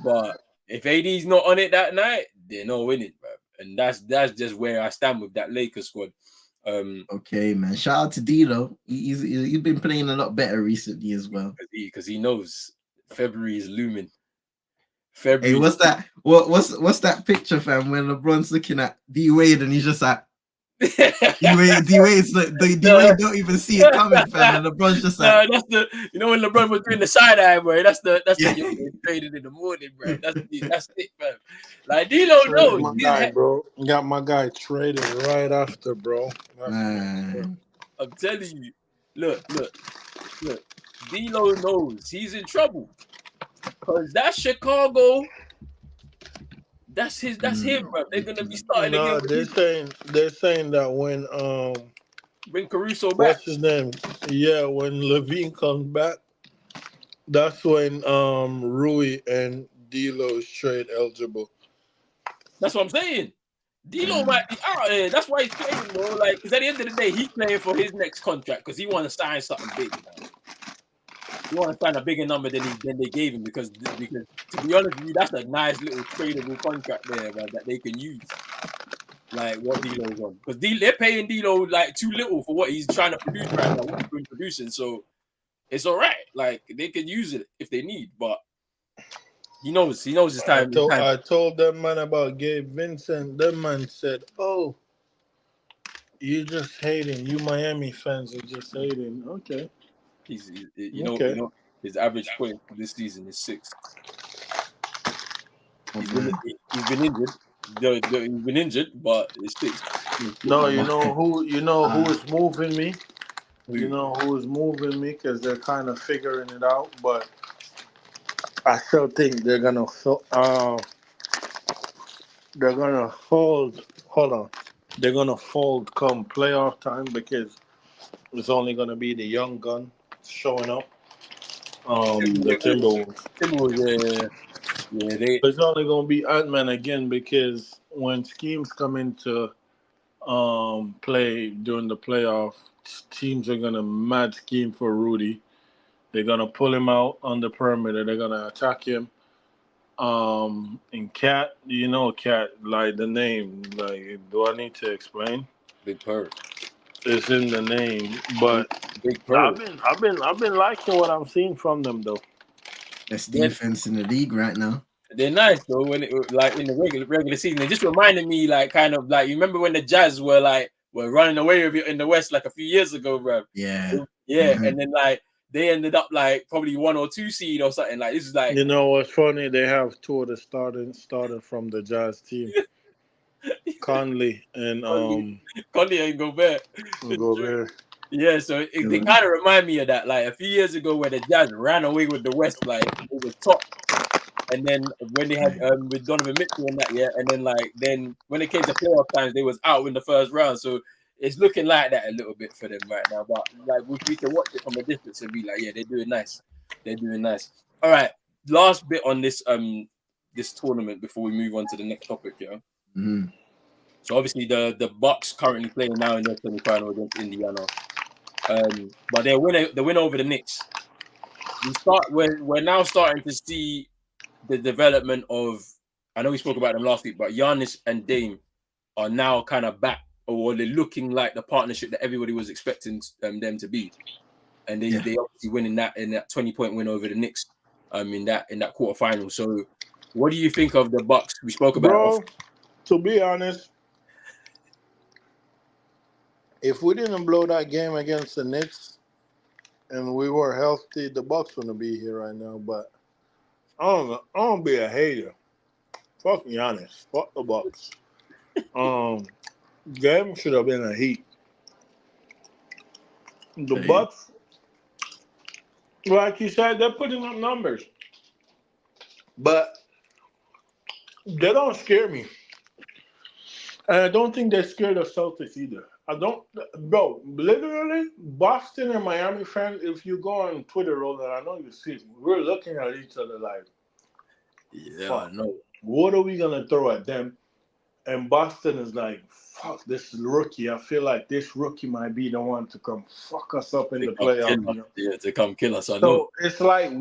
But if AD's not on it that night, they're not winning, bro. And that's just where I stand with that Lakers squad. Okay, man. Shout out to D'Lo. He's been playing a lot better recently as well. Because he knows February is looming. February. Hey, what's that? What's that picture, fam? When LeBron's looking at D Wade and he's just like, D Wade's like, D Wade don't even see it coming, fam. And LeBron's just like, that's the when LeBron was doing the side eye, bro. That's the traded in the morning, bro. That's it, man. Like D'Lo knows, my guy, bro. Got my guy traded right after, bro. man. I'm telling you, look. D'Lo knows he's in trouble because that Chicago. That's him, bro. They're gonna be starting again. They're saying that when bring Caruso back. What's his name? Yeah, when Levine comes back, that's when Rui and D'Lo is trade eligible. That's what I'm saying. D'Lo might be out there. That's why he's playing, bro. Like, because at the end of the day, he's playing for his next contract because he wants to sign something big. Man. He wants to sign a bigger number than they gave him because to be honest with you, that's a nice little tradable contract there, man, that they can use. Like what D'Lo's on, because they're paying D'Lo like too little for what he's trying to produce right now. What he's been producing, so it's all right. Like they can use it if they need, but he knows his time. I told that man about Gabe Vincent. That man said, "Oh, you just hating. You Miami fans are just hating." Okay. He's his average point for this season is 6. He's been injured. He's been injured, but it's 6. No, you know who is moving me. You know who is moving me because they're kind of figuring it out, but I still think they're gonna fold. Hold on, they're gonna fold come playoff time because it's only gonna be the young gun showing up. The Timberwolves. Yeah. It's only gonna be Ant-Man again because when schemes come into play during the playoff, teams are gonna mad scheme for Rudy. They're gonna pull him out on the perimeter. They're gonna attack him. And Cat, Cat, like the name. Like, do I need to explain? Big Purr. It's in the name, but Big Purr. I've been liking what I'm seeing from them though. Best defense in the league right now. They're nice though. When it like in the regular season, it just reminded me like kind of like you remember when the Jazz were running away with it in the West like a few years ago, bro. Yeah. Mm-hmm. And then like they ended up like probably 1 or 2 seed or something. Like this is like what's funny? They have 2 of the starting from the Jazz team. Conley and Conley and Gobert. Yeah, so they kind of remind me of that. Like a few years ago, where the Jazz ran away with the West, like it was top. And then when they had with Donovan Mitchell and that, and then when it came to playoff times, they was out in the first round. So it's looking like that a little bit for them right now. But like we can watch it from a distance and be like, yeah, they're doing nice. They're doing nice. All right, last bit on this this tournament before we move on to the next topic, yeah. Mm-hmm. So obviously the Bucks currently playing now in their semi-final against Indiana. But they win over the Knicks. we're now starting to see the development of. I know we spoke about them last week, but Giannis and Dame are now kind of back, or they're looking like the partnership that everybody was expecting them to be, and they obviously win in that 20-point win over the Knicks, in that quarterfinal. So, what do you think of the Bucks? We spoke about, bro. To be honest, if we didn't blow that game against the Knicks and we were healthy, the Bucks wouldn't be here right now. But I don't be a hater. Fuck Giannis. Fuck the Bucks. Game should have been a Heat. The Bucks, like you said, they're putting up numbers, but they don't scare me. And I don't think they scare the Celtics either. I don't, bro. Literally, Boston and Miami fans. If you go on Twitter, Roland, I know you see it, we're looking at each other like, yeah, I know. What are we gonna throw at them? And Boston is like, fuck this rookie. I feel like this rookie might be the one to come fuck us up in the playoffs. Yeah, to come kill us. I know. So it's like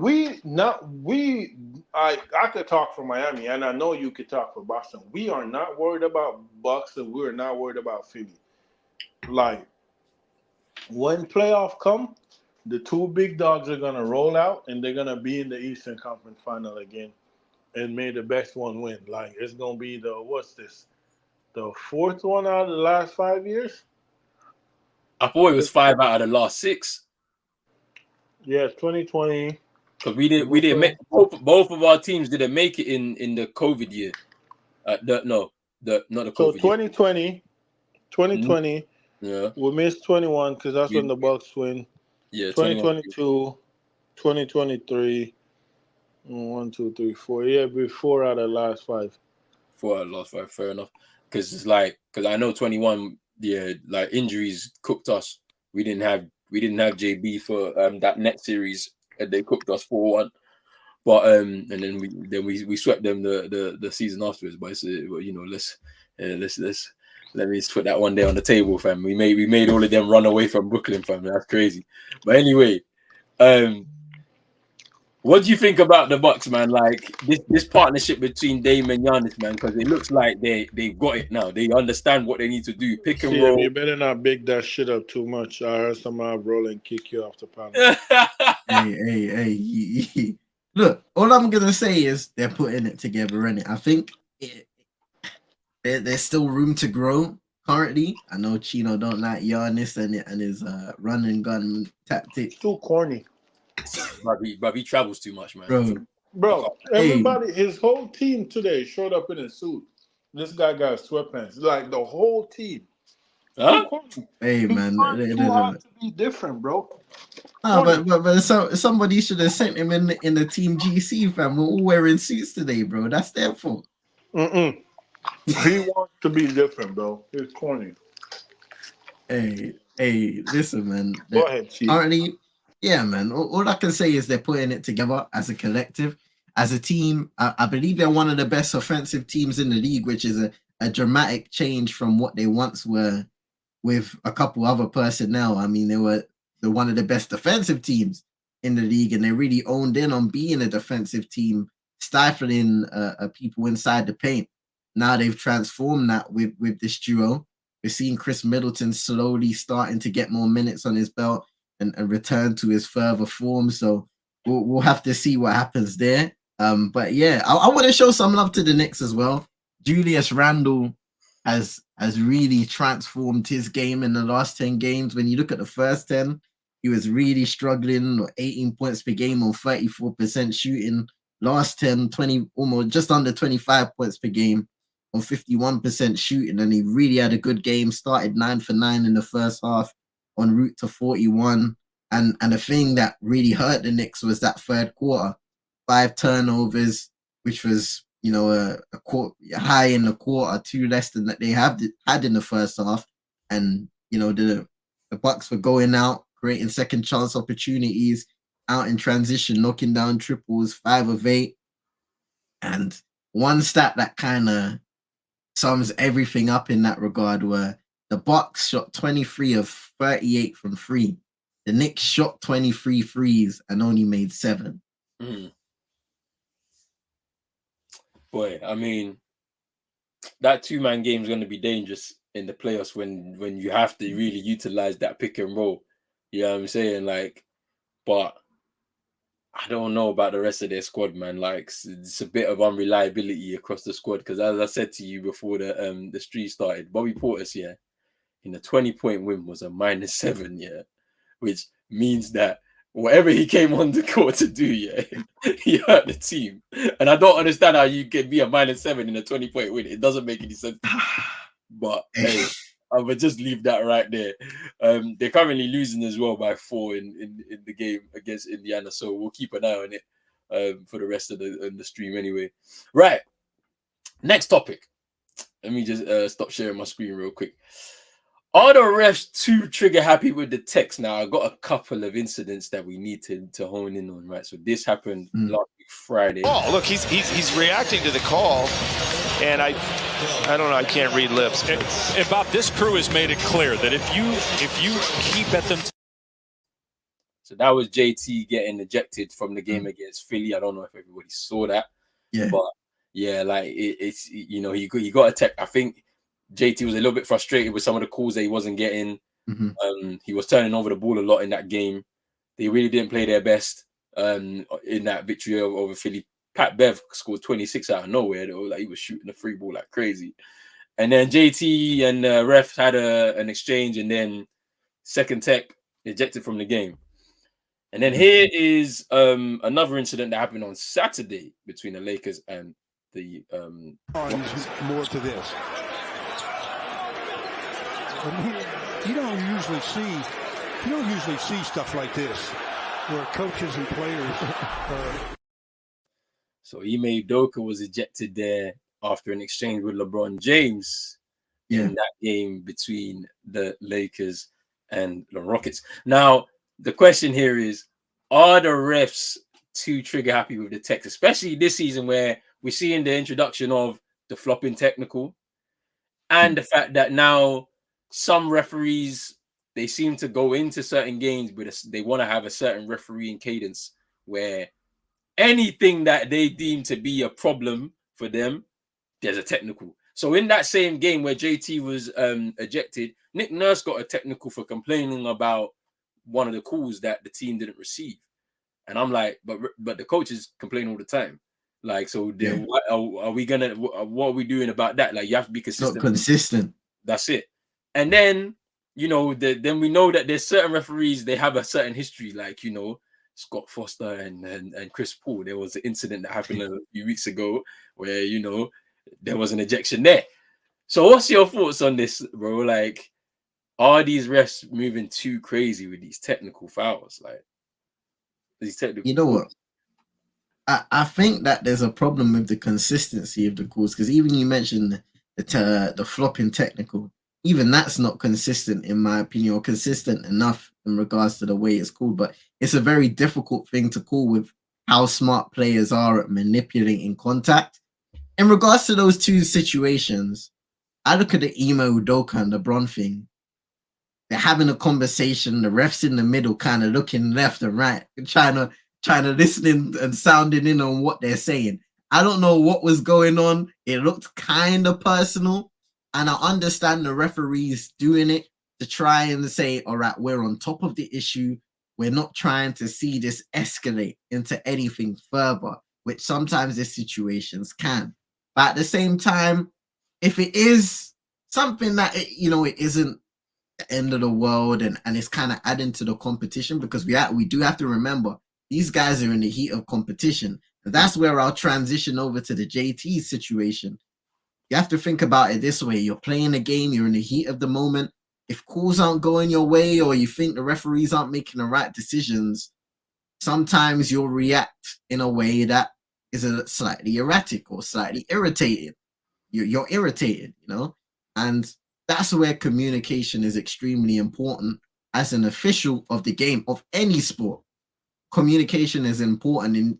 I could talk for Miami, and I know you could talk for Boston. We are not worried about Bucks, and we're not worried about Philly. Like, when playoff come, the two big dogs are gonna roll out, and they're gonna be in the Eastern Conference Final again, and may the best one win. Like, it's gonna be the fourth one out of the last 5 years. I thought it was 5 out of the last 6. Yeah, 2020. Because we didn't make both of our teams didn't make it in the COVID year. Not the COVID. So 2020, yeah, we missed 21 because that's when the Bucks win. Yeah, 2022, 2023, 1, 2, 3, 4. Yeah, be 4 out of the last 5. 4 out of the last 5, fair enough. Because I know 21. Yeah, like injuries cooked us. We didn't have JB for that net series, and they cooked us 4-1. But and then we swept them the season afterwards. But let me put that one day on the table, fam. We made all of them run away from Brooklyn, fam. That's crazy. But anyway, what do you think about the Bucks, man? Like this partnership between Dame and Giannis, man, because it looks like they got it now. They understand what they need to do. Pick and roll. You better not big that shit up too much. I heard somebody roll and kick you off the panel. Hey. Look, all I'm gonna say is they're putting it together, innit? I think there's still room to grow. Currently, I know Chino don't like Giannis and his run and gun tactics. Too corny. But he travels too much, man. Bro, everybody, his whole team today showed up in a suit. This guy got sweatpants. Like the whole team. Huh? Hey, man, too hard to be different, bro. But somebody should have sent him in the Team GC, fam. We're all wearing suits today, bro. That's their fault. He wants to be different, bro. It's corny. Hey, listen, man. Go ahead, Chief. Yeah, man. All I can say is they're putting it together as a collective, as a team. I believe they're one of the best offensive teams in the league, which is a dramatic change from what they once were with a couple other personnel. I mean, they were one of the best defensive teams in the league, and they really owned in on being a defensive team, stifling people inside the paint. Now they've transformed that with this duo. We're seeing Chris Middleton slowly starting to get more minutes on his belt and return to his further form. So we'll have to see what happens there. But yeah, I want to show some love to the Knicks as well. Julius Randle has really transformed his game in the last 10 games. When you look at the first 10, he was really struggling, 18 points per game on 34% shooting. Last 10, 20, almost just under 25 points per game on 51% shooting. And he really had a good game, started 9 for 9 in the first half, en route to 41. And the thing that really hurt the Knicks was that third quarter. 5 turnovers, which was, a high in the quarter, 2 less than that they had in the first half. And, the Bucks were going out, creating second chance opportunities, out in transition, knocking down triples, 5 of 8. And one stat that kind of sums everything up in that regard were the Bucks shot 23 of 38 from 3. the Knicks shot 23 threes and only made 7. Boy, I mean, that 2-man game is going to be dangerous in the playoffs when you have to really utilize that pick and roll. You know what I'm saying? Like, but I don't know about the rest of their squad, man. Like, it's a bit of unreliability across the squad because, as I said to you before the streak started, Bobby Portis, in a 20-point win was a -7, which means that whatever he came on the court to do, he hurt the team. And I don't understand how you can be a -7 in a 20-point win. It doesn't make any sense. But hey, I would just leave that right there. They're currently losing as well by 4 in the game against Indiana, so we'll keep an eye on it for the rest of the stream anyway. Right, next topic. Let me just stop sharing my screen real quick. Are the refs too trigger happy with the text? Now, I got a couple of incidents that we need to hone in on, right? So this happened last week Friday. Oh, look, he's reacting to the call, and I don't know, I can't read lips. And Bob, this crew has made it clear that if you keep at them. So that was JT getting ejected from the game against Philly. I don't know if everybody saw that. Yeah. But yeah, like it's he got attacked. I think JT was a little bit frustrated with some of the calls that he wasn't getting. He was turning over the ball a lot in that game. They really didn't play their best in that victory over Philly. Pat Bev scored 26 out of nowhere. Like he was shooting the free ball like crazy. And then JT and ref had an exchange, and then Second Tech ejected from the game. And then here is another incident that happened on Saturday between the Lakers and the more to this. You don't usually see stuff like this where coaches and players So Ime Udoka was ejected there after an exchange with LeBron James in that game between the Lakers and the Rockets. Now, the question here is, are the refs too trigger happy with the text, especially this season where we're seeing the introduction of the flopping technical and the fact that now some referees, they seem to go into certain games with they want to have a certain refereeing cadence where anything that they deem to be a problem for them, there's a technical. So in that same game where JT was ejected, Nick Nurse got a technical for complaining about one of the calls that the team didn't receive. And I'm like, but the coaches complain all the time. Like, so what are we gonna? What are we doing about that? Like, you have to be consistent. Not consistent. That's it. And then then we know that there's certain referees, they have a certain history. Like, Scott Foster and Chris Paul. There was an incident that happened a few weeks ago where there was an ejection there. So what's your thoughts on this, bro? Like, are these refs moving too crazy with these technical fouls? Like, these technical. You know what? I think that there's a problem with the consistency of the calls, because even you mentioned the flopping technical, even that's not consistent in my opinion, or consistent enough in regards to the way it's called. But it's a very difficult thing to call with how smart players are at manipulating contact. In regards to those two situations, I look at the Ime Udoka and LeBron thing. They're having a conversation, the refs in the middle kind of looking left and right, trying to listen and sounding in on what they're saying. I don't know what was going on. It looked kind of personal. And I understand the referees doing it to try and say, all right, we're on top of the issue. We're not trying to see this escalate into anything further, which sometimes these situations can. But at the same time, if it is something that, it isn't the end of the world and it's kind of adding to the competition, because we do have to remember, these guys are in the heat of competition. And that's where I'll transition over to the JT situation. You have to think about it this way. You're playing a game. You're in the heat of the moment. If calls aren't going your way, or you think the referees aren't making the right decisions, sometimes you'll react in a way that is slightly erratic or slightly irritated. You're irritated, and that's where communication is extremely important as an official of the game, of any sport. Communication is important. And,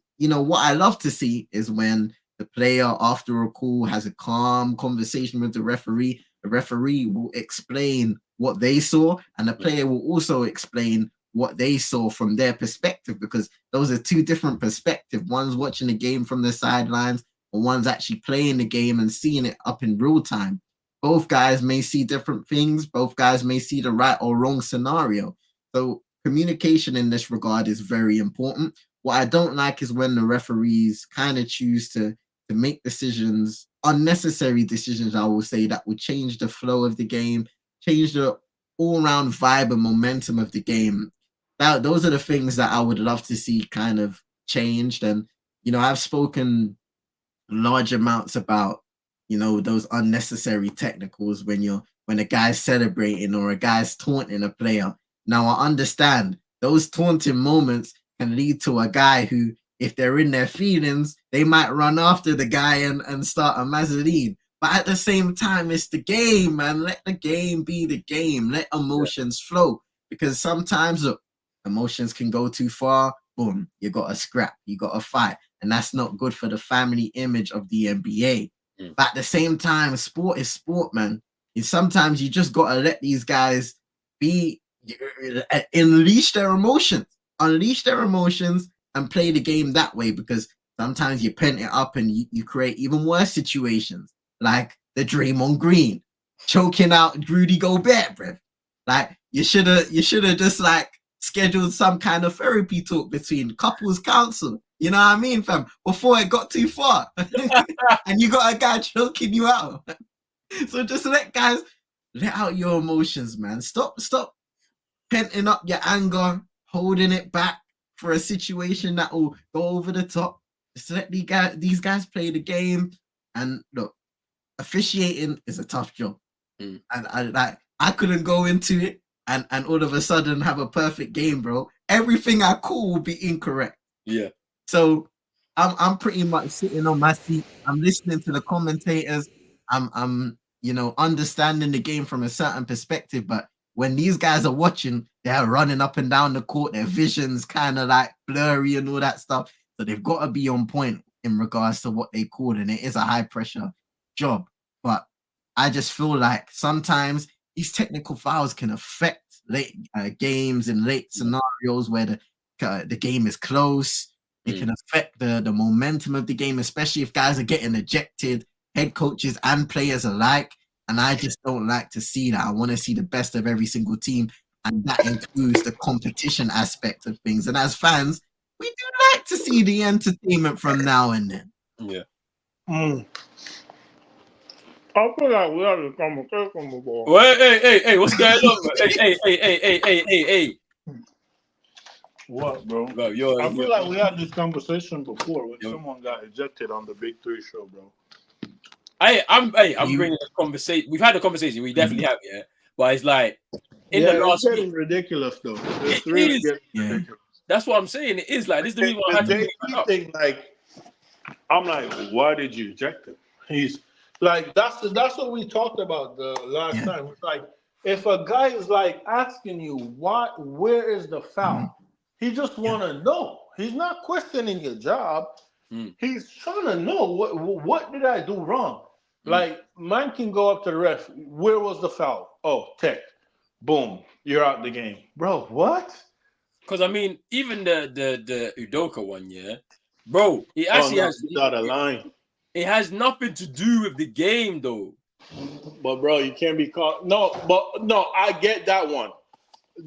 what I love to see is when the player, after a call, has a calm conversation with the referee will explain what they saw, and the player will also explain what they saw from their perspective, because those are two different perspectives. One's watching the game from the sidelines, and one's actually playing the game and seeing it up in real time. Both guys may see different things. Both guys may see the right or wrong scenario. So communication in this regard is very important. What I don't like is when the referees kind of choose to make decisions, unnecessary decisions, I will say, that would change the flow of the game, change the all-round vibe and momentum of the game. Now, those are the things that I would love to see kind of changed. And, I've spoken large amounts about, those unnecessary technicals when a guy's celebrating or a guy's taunting a player. Now, I understand those taunting moments can lead to a guy who, if they're in their feelings, they might run after the guy and start a mazzoline. But at the same time, it's the game, man. Let the game be the game. Let emotions flow. Because sometimes, look, emotions can go too far. Boom, you got a scrap. You got a fight. And that's not good for the family image of the NBA. But at the same time, sport is sport, man. And sometimes you just got to let these guys unleash their emotions. Unleash their emotions and play the game that way, because sometimes you pent it up and you create even worse situations, like the Draymond Green choking out Rudy Gobert, bro. Like you should have just like scheduled some kind of therapy talk between couples counsel. You know what I mean, fam? Before it got too far, and you got a guy choking you out. So just let out your emotions, man. Stop penting up your anger, holding it back for a situation that will go over the top. Just let these guys play the game. And look, officiating is a tough job. And I couldn't go into it and all of a sudden have a perfect game, bro. Everything I call will be incorrect. Yeah. So I'm pretty much sitting on my seat. I'm listening to the commentators. I'm understanding the game from a certain perspective, but when these guys are watching, they're running up and down the court, their vision's kind of like blurry and all that stuff. So they've got to be on point in regards to what they call, and it is a high pressure job. But I just feel like sometimes these technical fouls can affect late games and late scenarios where the game is close. It can affect the momentum of the game, especially if guys are getting ejected, head coaches and players alike. And I just don't like to see that. I want to see the best of every single team. And that includes the competition aspect of things. And as fans, we do like to see the entertainment from now and then. Yeah. I feel like we had a conversation before. Well, hey, what's going on? Hey. What, bro? Bro, I feel like we had this conversation before when someone got ejected on the Big Three show, bro. I'm bringing a conversation. We've had a conversation. We definitely have, yeah. But it's like the last it's getting ridiculous, though. It's really getting ridiculous. That's what I'm saying. It is like this. Is the reason why I had to thing, like, I'm like, why did you eject him? He's like, that's what we talked about the last time. It's like, if a guy is like asking you where is the foul, he just want to know. He's not questioning your job. He's trying to know what did I do wrong. Like, man can go up to the ref. Where was the foul? Oh, tech. Boom, you're out the game, bro. What? Because I mean, even the Udoka one, bro. It actually has out of line. It has nothing to do with the game, though. But bro, you can't be caught. No, I get that one.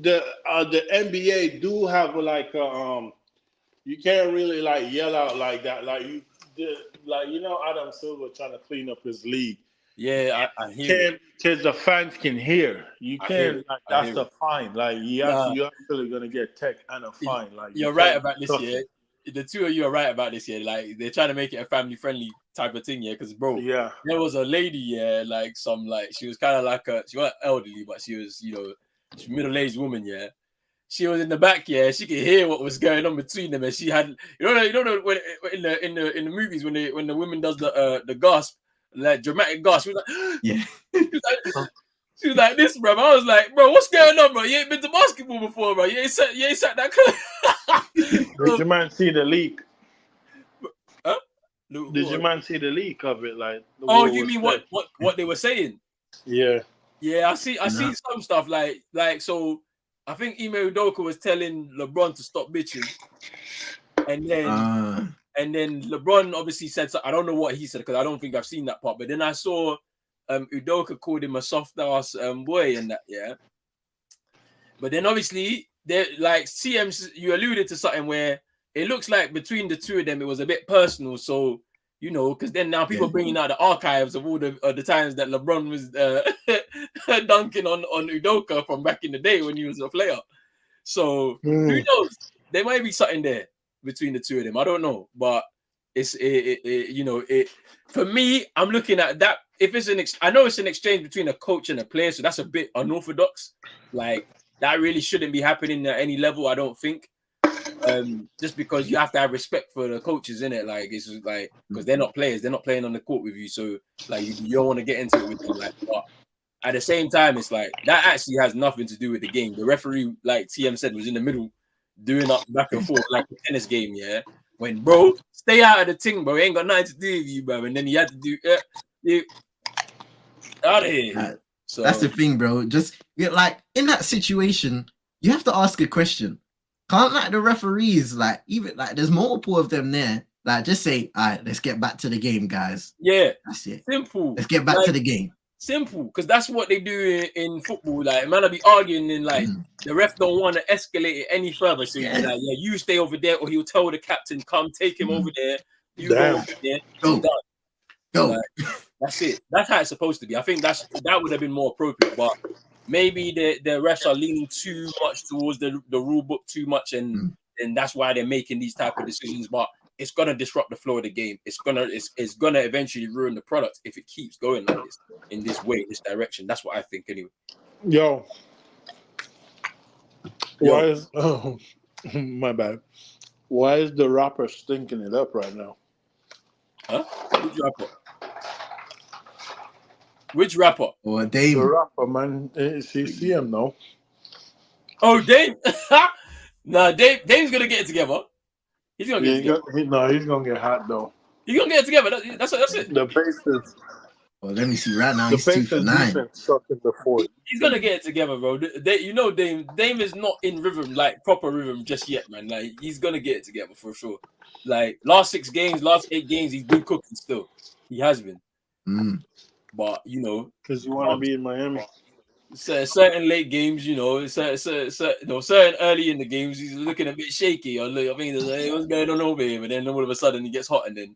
The NBA do have like you can't really like yell out like that, like Adam Silver trying to clean up his league. Yeah, I hear it. Because the fans can hear. You can't. Like, that's a fine. Like you're actually gonna get tech and a fine. Like you're right about this, yeah. The two of you are right about this, yeah. Like they're trying to make it a family-friendly type of thing, yeah. Because bro, there was a lady, like she was kind of like she wasn't elderly, but she was, she's a middle-aged woman, yeah. She was in the back, yeah. She could hear what was going on between them, and she had, when in the movies when the woman does the gasp, like dramatic gasp, she was like, yeah. She was like this, bro. I was like, bro, what's going on, bro? You ain't been to basketball before, bro. You ain't sat that close. Did your man see the leak? Huh? Did your man see the leak of it? Like, you mean what they were saying? Yeah. Yeah, I see some stuff like so. I think Ime Udoka was telling LeBron to stop bitching, and then LeBron obviously said so. I don't know what he said because I don't think I've seen that part. But then I saw Udoka called him a soft ass boy and that, yeah. But then obviously they're like CM. You alluded to something where it looks like between the two of them it was a bit personal. So you know, because then now people bringing out the archives of all the times that LeBron was dunking on Udoka from back in the day when he was a player. So who knows? There might be something there between the two of them. I don't know, but it's for me. I'm looking at that. If it's I know it's an exchange between a coach and a player, so that's a bit unorthodox. Like that really shouldn't be happening at any level. I don't think. Just because you have to have respect for the coaches, in it, like it's like because they're not players, they're not playing on the court with you, so like you don't want to get into it with them. Like, but at the same time, it's like that actually has nothing to do with the game. The referee, like TM said, was in the middle, doing up back and forth like a tennis game. Yeah, when bro, stay out of the thing, bro. It ain't got nothing to do with you, bro. And then he had to do out of here. So that's the thing, bro. Just like in that situation, you have to ask a question. Can't like the referees, like even like there's multiple of them there. Like just say, all right, let's get back to the game, guys. Yeah, that's it. Simple. Let's get back to the game. Simple, because that's what they do in football. Like man, I'll be arguing and like the ref don't want to escalate it any further. So he'll be like, yeah, you stay over there, or he'll tell the captain, come take him over there. You go over there. Go. Like, that's it. That's how it's supposed to be. I think that would have been more appropriate, but maybe the refs are leaning too much towards the rule book too much, and that's why they're making these type of decisions. But it's gonna disrupt the flow of the game. It's gonna eventually ruin the product if it keeps going like this, in this way, this direction. That's what I think anyway. Yo. Why is my bad? Why is the rapper stinking it up right now? Huh? Which rapper? Which rapper? Or Dame. The rapper, man. See him now. Oh, Dame. Nah, Dame's gonna get it together. He's gonna get it together. He's gonna get hot though. He's gonna get it together. That's it. The Pacers. Well, let me see. Right now, the he's 2 for 9. He's gonna get it together, bro. Dame is not in rhythm, like proper rhythm, just yet, man. Like he's gonna get it together for sure. Like last 8 games, he's been cooking still. He has been. But because you want to be in Miami. Certain late games, certain early in the games, he's looking a bit shaky. I think there's like, hey, what's going on over here? But then all of a sudden he gets hot, and then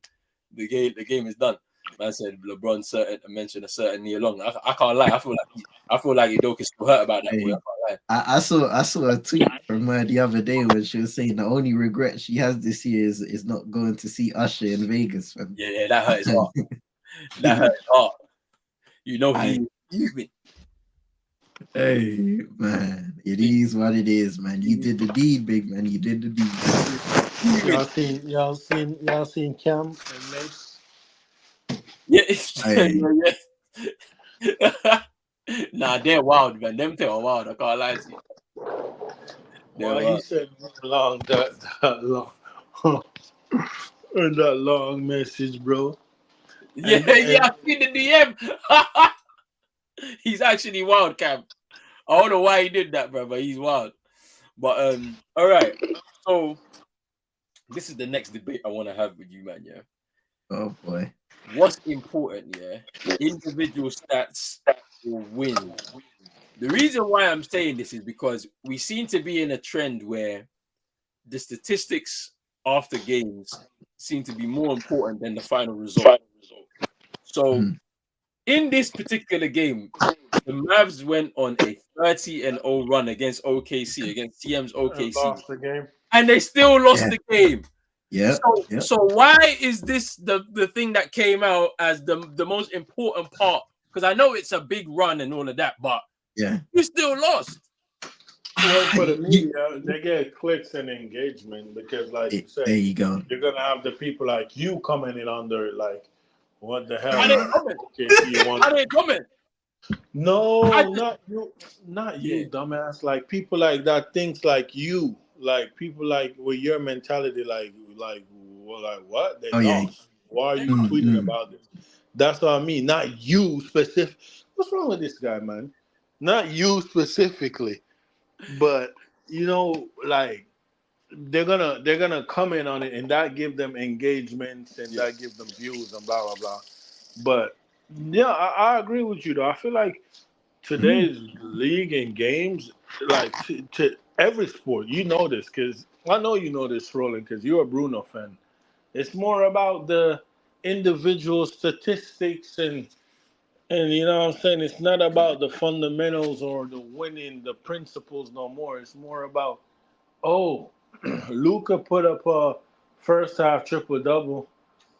the game is done. Man said LeBron mentioned a certain Nia Long. I can't lie. I feel like Udoka's still hurt about that. Hey, I saw a tweet from her the other day when she was saying the only regret she has this year is not going to see Usher in Vegas. Man. Yeah, that hurts hard. That hurts hard. He's been. Hey man, it is what it is, man. You did the deed, big man. You did the deed. Y'all seen Cam and Mace? Yeah. Nah, they're wild, man. Them two are wild. I can't lie to you. He said that long message, bro. Yeah, I see the DM. He's actually wild, Cam. I don't know why he did that, bro, but he's wild. But all right. So this is the next debate I want to have with you, man. Yeah. Oh boy. What's important? Yeah. Individual stats will win. The reason why I'm saying this is because we seem to be in a trend where the statistics after games seem to be more important than the final result. So in this particular game, the Mavs went on a 30-0 run against OKC, against TM's OKC. Lost the game. And they still lost the game. Yeah. So why is this the thing that came out as the most important part? Because I know it's a big run and all of that, but you still lost. Well, for the media, they get clicks and engagement because, like you said, there you go. You're gonna have the people like you coming in under it, like, what the hell? I didn't comment. No, not you, dumbass. Like people like that, things like you, like people like with your mentality, like what? They lost. Why are you tweeting about this? That's what I mean. Not you specific. What's wrong with this guy, man? Not you specifically. but you know, like they're gonna come in on it, and that give them engagements and Yeah. that give them views and blah blah blah. But yeah, I agree with you though. I feel like today's league and games, like to every sport, you know this because I know you know this, Roland, because you're a Bruno fan. It's more about the individual statistics and you know what I'm saying. It's not about the fundamentals or the winning, the principles no more. It's more about oh, Luca put up a first half triple double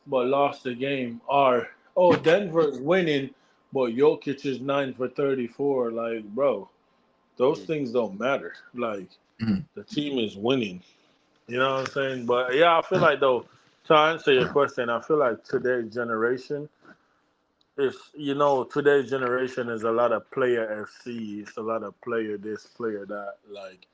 but lost the game. Or oh, Denver's winning, but Jokic is 9 for 34. Like, bro, those things don't matter. Like, Mhm. the team is winning. You know what I'm saying? But yeah, I feel like though, to answer your question, I feel like today's generation is, you know, today's generation is a lot of player FC. It's a lot of player this, player that. Like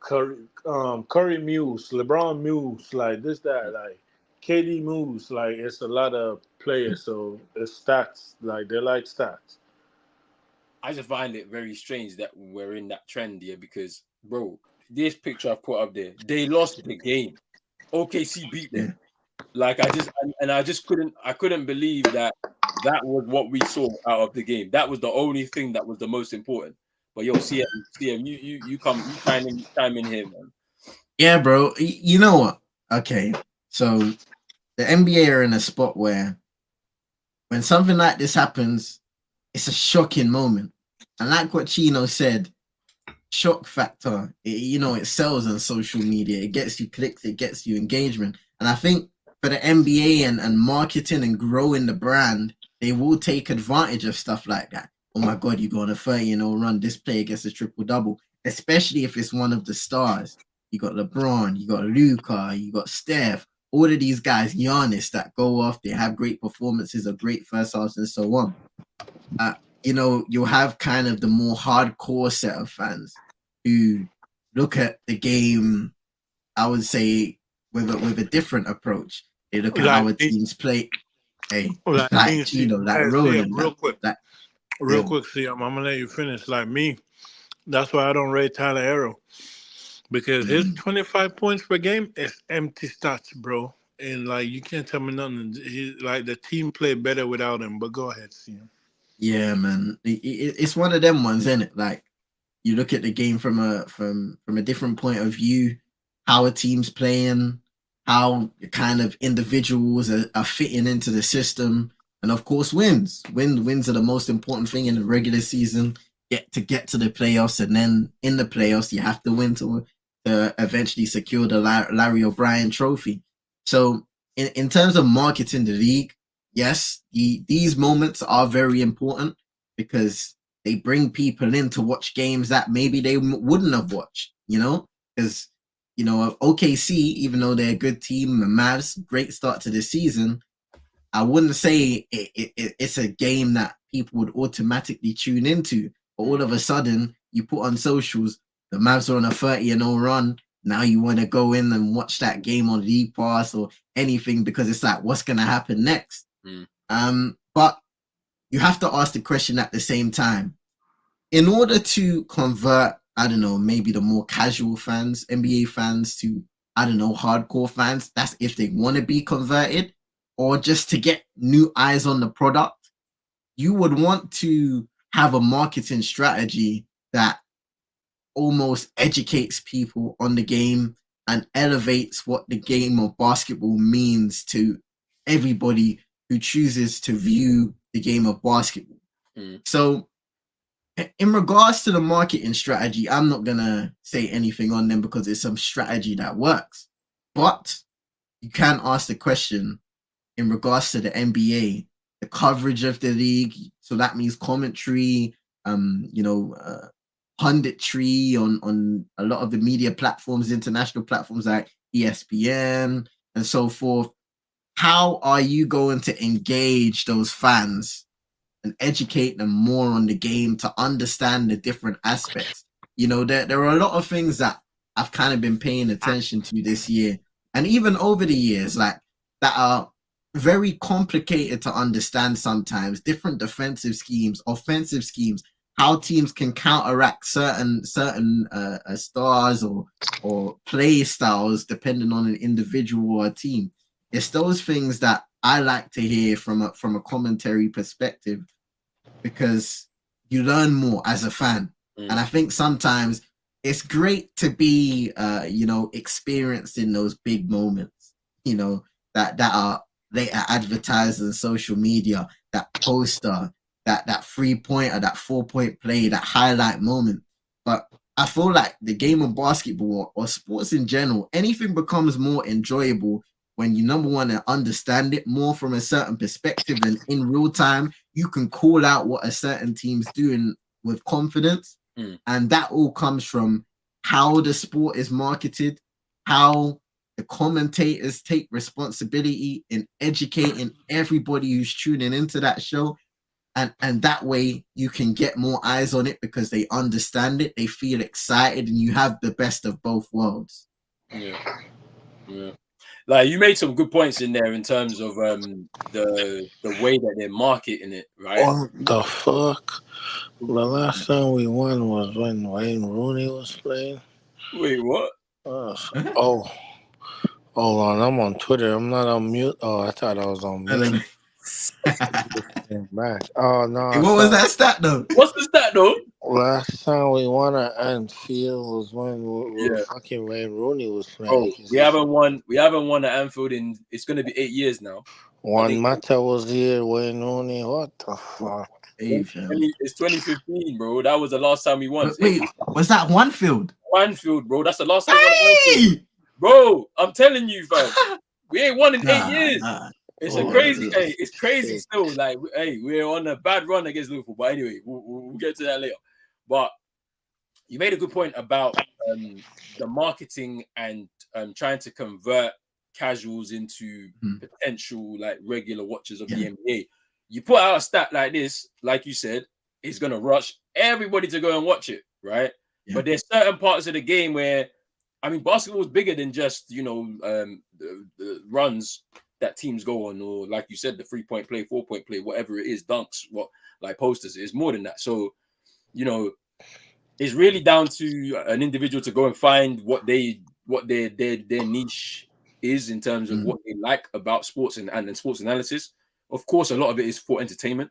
Curry Muse, LeBron Muse, like this, that, like KD Muse, like it's a lot of players, so it's stats, like they like stats. I just find it very strange that we're in that trend here because, bro, this picture I put up there, they lost the game. OKC beat them. Yeah. Like I just couldn't believe that that was what we saw out of the game. That was the only thing that was the most important. But yo, CM, you chime in here, man. Yeah, bro. You know what? Okay, so the NBA are in a spot where when something like this happens, it's a shocking moment. And like what Chino said, shock factor, it sells on social media. It gets you clicks, it gets you engagement. And I think for the NBA and marketing and growing the brand, they will take advantage of stuff like that. Oh my God, you go on a 30-0 run, this player gets a triple-double, especially if it's one of the stars. You got LeBron, you got Luka, you got Steph, all of these guys, Giannis, that go off, they have great performances, a great first halves, and so on. You'll have kind of the more hardcore set of fans who look at the game, I would say, with a different approach. They look at Like our teams play. Hey, like like me, Chino, like hey, Roland, real quick, like real yeah, quick, I'm gonna let you finish. Like me, that's why I don't rate Tyler Hero because his 25 points per game is empty stats, bro. And like you can't tell me nothing. Like the team played better without him. But go ahead, CM. yeah, man. It's one of them ones, isn't it? Like you look at the game from a different point of view, how a team's playing, how kind of individuals are fitting into the system, and of course wins. Wins are the most important thing in the regular season. Get to the playoffs, and then in the playoffs you have to win to eventually secure the Larry O'Brien Trophy. So in terms of marketing the league, yes, these moments are very important because they bring people in to watch games that maybe they wouldn't have watched, because, OKC, even though they're a good team, the Mavs, great start to the season, I wouldn't say it's a game that people would automatically tune into. But all of a sudden, you put on socials, the Mavs are on a 30-0 run. Now you want to go in and watch that game on League Pass or anything because it's like, what's going to happen next? But you have to ask the question at the same time. In order to convert, I don't know, maybe the more casual fans, NBA fans to, I don't know, hardcore fans, that's if they want to be converted, or just to get new eyes on the product, you would want to have a marketing strategy that almost educates people on the game and elevates what the game of basketball means to everybody who chooses to view the game of basketball. So in regards to the marketing strategy, I'm not going to say anything on them because it's some strategy that works. But you can ask the question in regards to the NBA, the coverage of the league. So that means commentary, punditry on a lot of the media platforms, international platforms like ESPN and so forth. How are you going to engage those fans and educate them more on the game to understand the different aspects? There are a lot of things that I've kind of been paying attention to this year, and even over the years, like that are very complicated to understand sometimes. Different defensive schemes, offensive schemes, how teams can counteract certain stars or play styles depending on an individual or a team. It's those things that I like to hear from a commentary perspective, because you learn more as a fan. And I think sometimes it's great to be experienced in those big moments, that are advertised on social media, that poster, that 3-pointer, that 4-point play, that highlight moment. But I feel like the game of basketball or sports in general, anything becomes more enjoyable when you, number one, understand it more from a certain perspective, and in real time you can call out what a certain team's doing with confidence. And that all comes from how the sport is marketed, how the commentators take responsibility in educating everybody who's tuning into that show. And that way you can get more eyes on it because they understand it, they feel excited, and you have the best of both worlds. Yeah. Like, you made some good points in there in terms of the way that they're marketing it, right? What the fuck? The last time we won was when Wayne Rooney was playing. Wait, what? Hold on, I'm on Twitter. I'm not on mute. Oh, I thought I was on mute. Back. Oh no! Hey, what was that stat though? What's the stat though? Last time we won at Anfield was when fucking Wayne Rooney was playing. Oh, we haven't won at Anfield in, it's going to be 8 years now. One Mata was here, Wayne Rooney. What the fuck? It's 2015, bro. That was the last time we won. Wait, was that Anfield? Anfield, bro. That's the last time we won Anfield. Bro, I'm telling you, fam. We ain't won in 8 years. It's crazy. Hey, it's crazy still. Like, hey, we're on a bad run against Liverpool. But anyway, we'll get to that later. But you made a good point about the marketing and trying to convert casuals into potential, like, regular watchers of the NBA. You put out a stat like this, like you said, it's going to rush everybody to go and watch it, right? Yeah. But there's certain parts of the game where, I mean, basketball is bigger than just, the runs that teams go on, or, like you said, the 3-point play, 4-point play, whatever it is, dunks, like posters. It's more than that. So, it's really down to an individual to go and find what their niche is in terms of what they like about sports and sports analysis. Of course, a lot of it is for entertainment.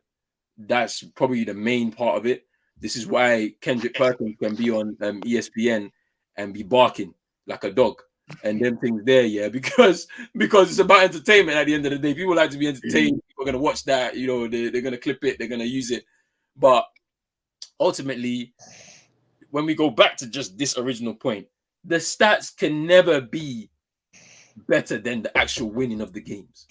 That's probably the main part of it. This is why Kendrick Perkins can be on ESPN and be barking like a dog and them things there, because it's about entertainment at the end of the day. People like to be entertained. People are going to watch that. They're going to clip it. They're going to use it. But ultimately, when we go back to just this original point, the stats can never be better than the actual winning of the games.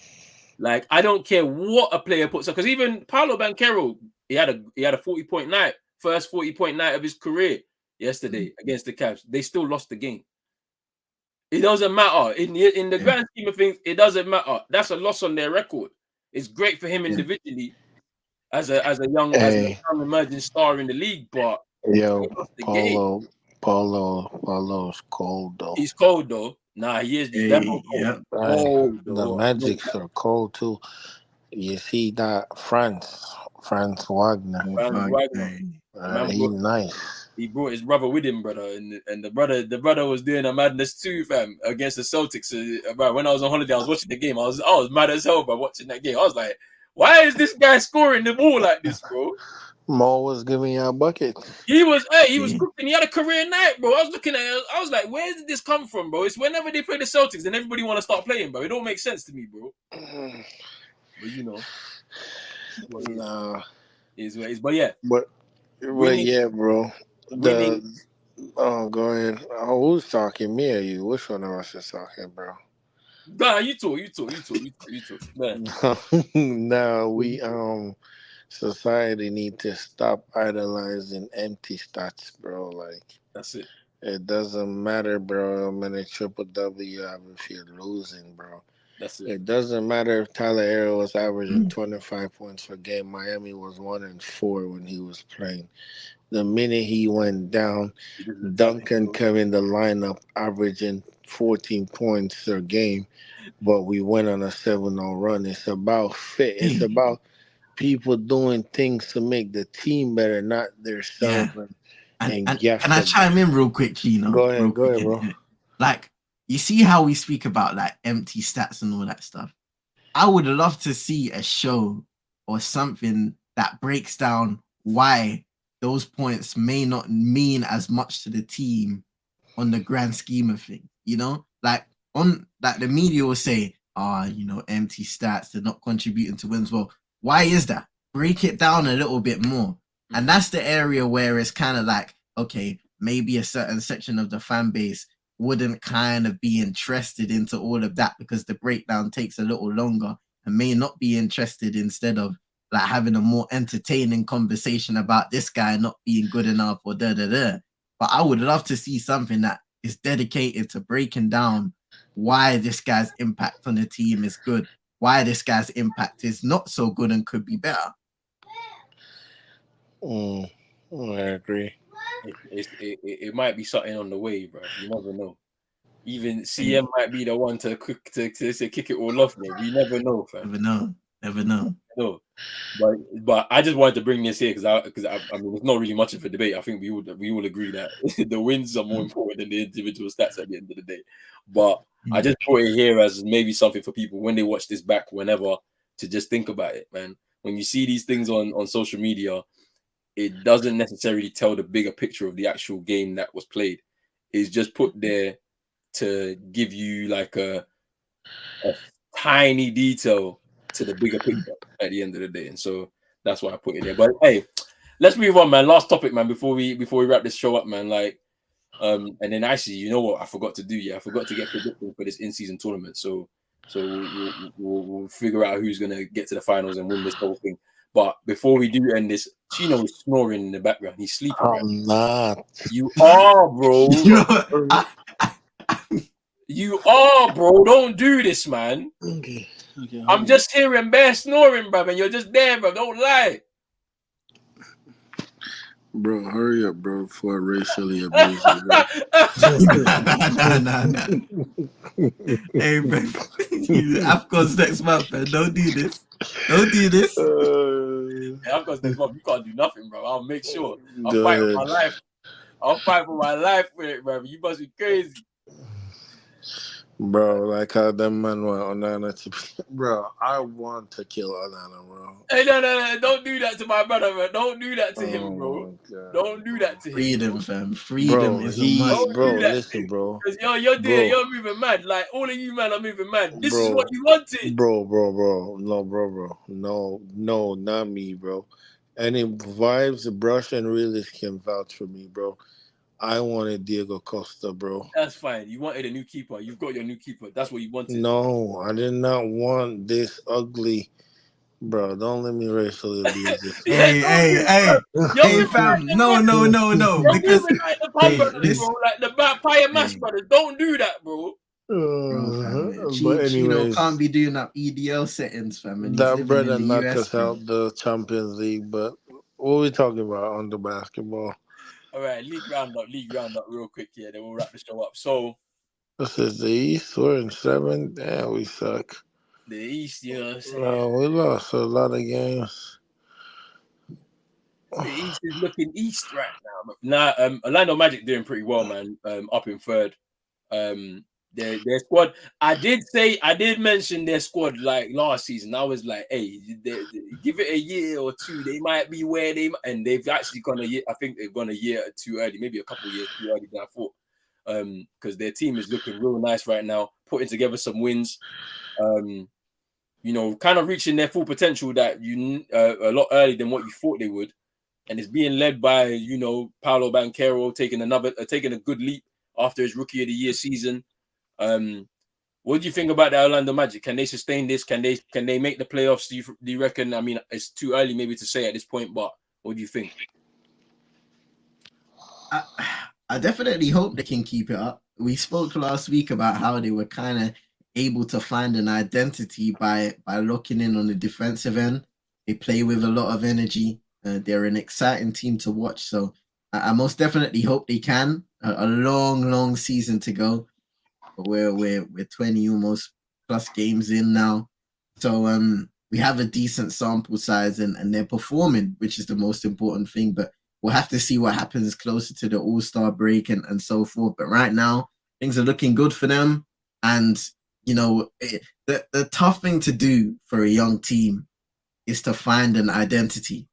Like, I don't care what a player puts up, because even Paolo Banchero, he had a 40-point night, first 40-point night of his career yesterday against the Cavs. They still lost the game. It doesn't matter in the grand scheme of things. It doesn't matter. That's a loss on their record. It's great for him individually as a young emerging star in the league, but Paulo's cold though. He's cold though. Nah, he is. Cold. The Magics are cold too. You see that Franz Wagner. He's nice. He brought his brother with him, brother, and the brother was doing a madness too, fam, against the Celtics. When I was on holiday, I was watching the game. I was mad as hell by watching that game. I was like, why is this guy scoring the ball like this, bro? Mo was giving you a bucket. He was cooking. He had a career night, bro. I was looking at it. I was like, where did this come from, bro? It's whenever they play the Celtics, then everybody want to start playing, bro. It don't make sense to me, bro. But nah, is what it is. But yeah, bro. Go ahead. Who's talking? Me or you? Which one of us is talking, bro? Nah, you talk. No, we society need to stop idolizing empty stats, bro. Like, that's it. It doesn't matter, bro, how many triple W you have if you're losing, bro. That's it. It doesn't matter if Tyler Herro was averaging 25 points per game. Miami was 1-4 when he was playing. The minute he went down, Duncan came in the lineup averaging 14 points per game, but we went on a 7-0 run. It's about fit. It's about people doing things to make the team better, not their self and gas can I them. chime in real quick, Chino? Go ahead, Real bro. Like, you see how we speak about like empty stats and all that stuff. I would love to see a show or something that breaks down why those points may not mean as much to the team on the grand scheme of things. You know, like the media will say, empty stats, they're not contributing to wins. Well, why is that? Break it down a little bit more. And that's the area where it's kind of like, okay, maybe a certain section of the fan base wouldn't kind of be interested into all of that because the breakdown takes a little longer and may not be interested instead of like having a more entertaining conversation about this guy not being good enough or da-da-da. But I would love to see something that is dedicated to breaking down why this guy's impact on the team is good, why this guy's impact is not so good and could be better. I agree. It might be something on the way, bro. You never know. Even CM might be the one to kick it all off, man. We never know, fam. Never know. No, but I just wanted to bring this here because I mean it's not really much of a debate. I think we all agree that the wins are more important than the individual stats at the end of the day. But I just put it here as maybe something for people when they watch this back, whenever, to just think about it, man. When you see these things on social media, it doesn't necessarily tell the bigger picture of the actual game that was played. It's just put there to give you like a tiny detail to the bigger picture at the end of the day, and so that's why I put it there. But hey, let's move on, man. Last topic, man. Before we wrap this show up, man. Like, and then actually, you know what? I forgot to do. Yeah, I forgot to get predictions for this in-season tournament. So we'll figure out who's gonna get to the finals and win this whole thing. But before we do end this, Chino is snoring in the background. He's sleeping. I'm not. You are, bro. You are, bro. Don't do this, man. Okay. I'm just hearing bear snoring, bro, and you're just there, bro. Don't lie. Bro, hurry up, bro, before I racially abuse you, bro. Nah. Hey, man. AFCON's next month, man. Don't do this. AFCON's next month. You can't do nothing, bro. I'll make sure. I'll fight for my life. I'll fight for my life with it, bro. You must be crazy. Bro, like how that man went Onana to... Bro, I want to kill Onana, bro. Hey, no. Don't do that to my brother, bro. Don't do that to him, bro. Don't do that to him. Freedom, fam. Freedom is a must. Bro, listen, bro. Because you're moving mad. Like, all of you, man, are moving mad. This is what you wanted. Bro. No, bro. No, not me, bro. Any vibes, Brush and Realist can vouch for me, bro. I wanted Diego Costa, bro. That's fine. You wanted a new keeper. You've got your new keeper. That's what you wanted. No, I did not want this ugly... Bro, don't let me racially abuse this. Hey, fam. No. Because like the brothers, bro, like the Pie Mash brothers. Don't do that, bro. But anyways, can't be doing that EDL settings, fam. That brother knocked us out the Champions League. But what are we talking about on the basketball? All right, league roundup real quick here. Then we'll wrap the show up. So this is the East. We're in 7th. Damn, we suck. The East, you know what I'm saying? No, we lost a lot of games. The East is looking East right now. Nah, Orlando Magic doing pretty well, man. Up in 3rd. Their squad. I did mention their squad like last season. I was like, hey, give it a year or two. They might be where and they've actually gone a year. I think they've gone a year too early, maybe a couple of years too early than I thought. Because their team is looking real nice right now, putting together some wins. Kind of reaching their full potential that a lot earlier than what you thought they would, and it's being led by Paolo Banchero taking a good leap after his Rookie of the Year season. What do you think about the Orlando Magic? Can they sustain this? Can they make the playoffs? Do you reckon? I mean, it's too early maybe to say at this point, but what do you think? I definitely hope they can keep it up. We spoke last week about how they were kind of able to find an identity by locking in on the defensive end. They play with a lot of energy. They're an exciting team to watch. So I most definitely hope they can. A long season to go. But we're 20 almost plus games in now. So we have a decent sample size and they're performing, which is the most important thing. But we'll have to see what happens closer to the All-Star break and so forth. But right now, things are looking good for them. And, you know, the tough thing to do for a young team is to find an identity.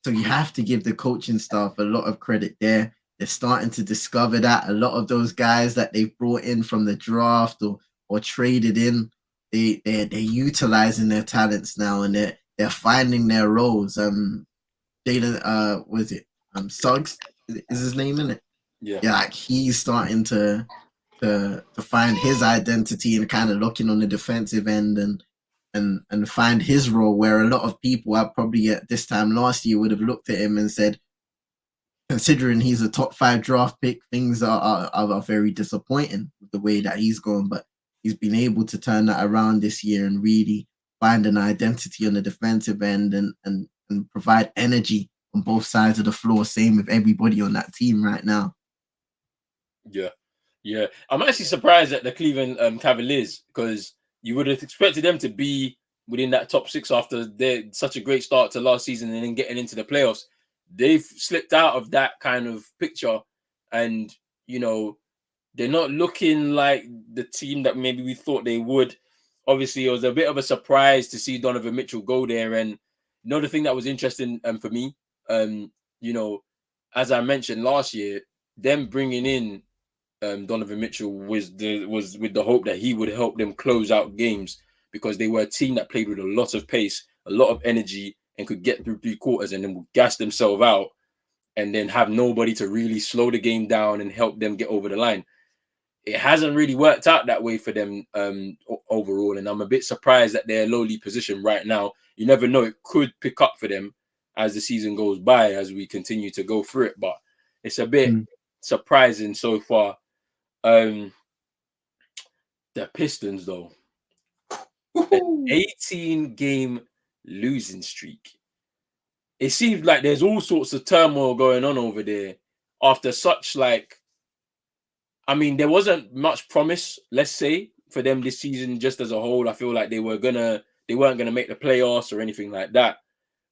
So you have to give the coaching staff a lot of credit there. They're starting to discover that. A lot of those guys that they've brought in from the draft or traded in, they're utilizing their talents now, and they're finding their roles. Jalen, was it Suggs is his name, isn't it? Yeah. Yeah, like he's starting to find his identity and kind of looking on the defensive end and find his role, where a lot of people probably at this time last year would have looked at him and said, considering he's a top 5 draft pick, things are very disappointing with the way that he's going. But he's been able to turn that around this year and really find an identity on the defensive end and provide energy on both sides of the floor. Same with everybody on that team right now. Yeah. I'm actually surprised at the Cleveland Cavaliers, because you would have expected them to be within that top 6 after they're such a great start to last season and then getting into the playoffs. They've slipped out of that kind of picture, and, you know, they're not looking like the team that maybe we thought they would. Obviously, it was a bit of a surprise to see Donovan Mitchell go there. And another thing that was interesting for me, you know, as I mentioned last year, them bringing in Donovan Mitchell was with the hope that he would help them close out games, because they were a team that played with a lot of pace, a lot of energy, and could get through 3 quarters and then would gas themselves out and then have nobody to really slow the game down and help them get over the line. It hasn't really worked out that way for them overall, and I'm a bit surprised that they're lowly positioned right now. You never know, it could pick up for them as the season goes by, as we continue to go through it, but it's a bit surprising so far. The Pistons, though, an 18-game losing streak. It seems like there's all sorts of turmoil going on over there after such, like, I mean, there wasn't much promise, let's say, for them this season just as a whole. I feel like they weren't gonna make the playoffs or anything like that.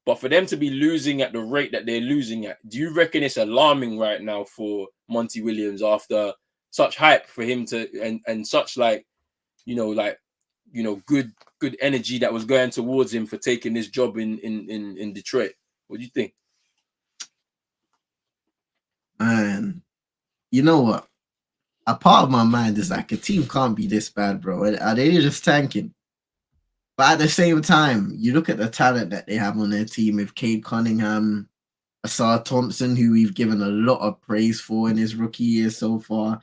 But for them to be losing at the rate that they're losing at, do you reckon it's alarming right now for Monty Williams after such hype for him to and such good energy that was going towards him for taking this job in Detroit? What do you think? Man, you know what? A part of my mind is like, a team can't be this bad, bro. Are they just tanking? But at the same time, you look at the talent that they have on their team with Cade Cunningham, Asar Thompson, who we've given a lot of praise for in his rookie year so far.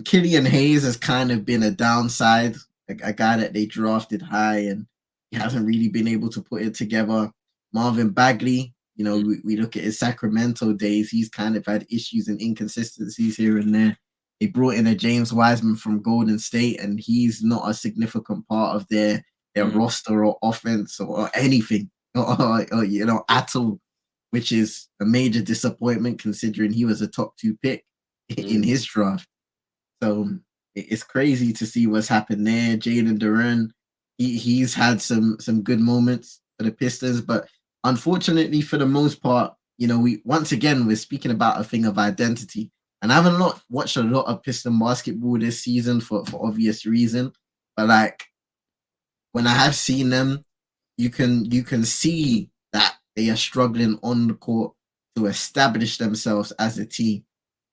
Killian Hayes has kind of been a downside, a guy that they drafted high and he hasn't really been able to put it together. Marvin Bagley, you know, we look at his Sacramento days, he's kind of had issues and inconsistencies here and there. They brought in a James Wiseman from Golden State, and he's not a significant part of their roster or offense or anything, or you know, at all, which is a major disappointment considering he was a top 2 pick in his draft. So it's crazy to see what's happened there. Jalen Duren, he's had some good moments for the Pistons, but unfortunately, for the most part, you know, we're speaking about a thing of identity. And I haven't watched a lot of Piston basketball this season for obvious reason. But like, when I have seen them, you can see that they are struggling on the court to establish themselves as a team.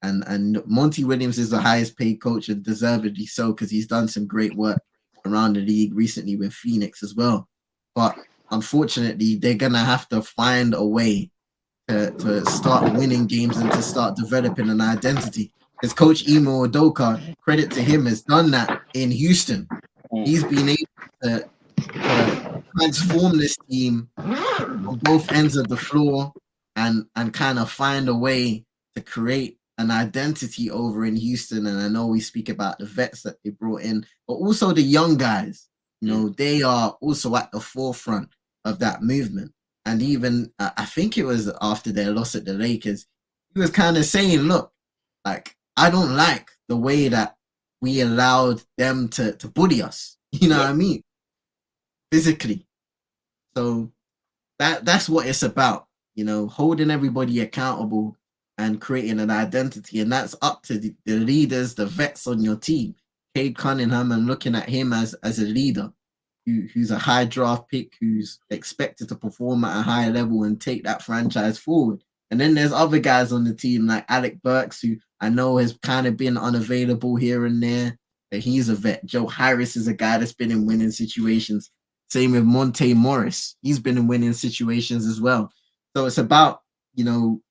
And Monty Williams is the highest paid coach, and deservedly so, because he's done some great work around the league recently with Phoenix as well. But unfortunately, they're going to have to find a way to start winning games and to start developing an identity. Because Coach Ime Udoka, credit to him, has done that in Houston. He's been able to transform this team on both ends of the floor and kind of find a way to create an identity over in Houston. And I know we speak about the vets that they brought in, but also the young guys. You know, they are also at the forefront of that movement. And even, I think it was after their loss at the Lakers, he was kind of saying, look, like, I don't like the way that we allowed them to bully us. You know what I mean? Physically. So that's what it's about, holding everybody accountable and creating an identity. And that's up to the leaders, the vets on your team. Cade Cunningham, and looking at him as a leader who's a high draft pick, who's expected to perform at a higher level and take that franchise forward. And then there's other guys on the team like Alec Burks, who I know has kind of been unavailable here and there, but he's a vet. Joe Harris is a guy that's been in winning situations. Same with Monte Morris. He's been in winning situations as well. So it's about,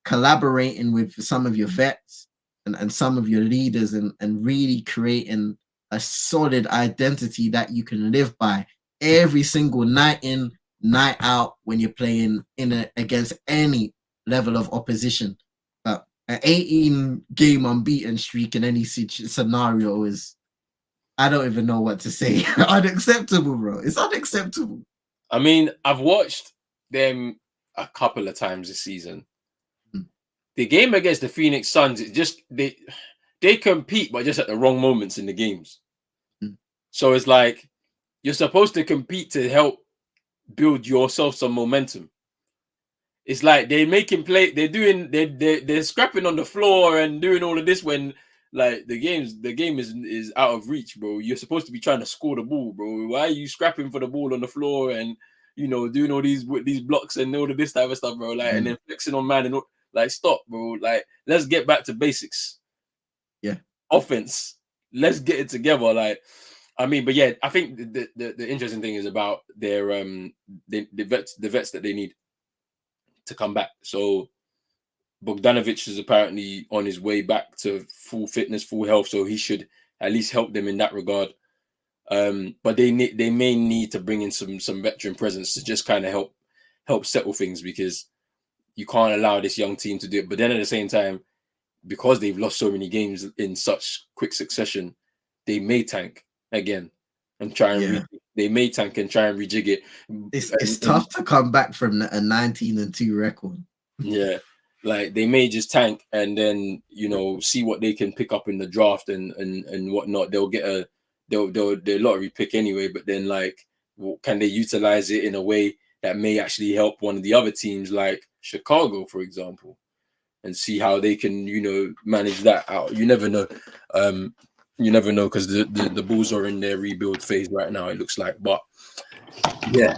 collaborating with some of your vets and some of your leaders and really creating a solid identity that you can live by every single night in, night out when you're playing against any level of opposition. But an 18-game unbeaten streak in any scenario is, I don't even know what to say. Unacceptable, bro. It's unacceptable. I mean, I've watched them a couple of times this season. The game against the Phoenix Suns, it just they compete, but just at the wrong moments in the games. So it's like you're supposed to compete to help build yourself some momentum. It's like they're making play, they're scrapping on the floor and doing all of this when like the game is out of reach, bro. You're supposed to be trying to score the ball, bro. Why are you scrapping for the ball on the floor and doing all these blocks and all of this type of stuff, bro? Like and then flexing on man and all, like stop, bro. Like let's get back to basics. Yeah, offense. Let's get it together. Like I mean, but yeah, I think the interesting thing is about their the vets that they need to come back. So Bogdanovic is apparently on his way back to full fitness, full health, so he should at least help them in that regard. But they may need to bring in some veteran presence to just kind of help settle things, because you can't allow this young team to do it. But then at the same time, because they've lost so many games in such quick succession, they may tank again and try and they may tank and try and rejig it. It's tough to come back from a 19-2 record. Yeah. Like they may just tank and then see what they can pick up in the draft and whatnot. They'll get the lottery pick anyway, but then like can they utilize it in a way that may actually help one of the other teams like Chicago, for example, and see how they can manage that out. You never know. You never know, because the Bulls are in their rebuild phase right now, it looks like. But yeah.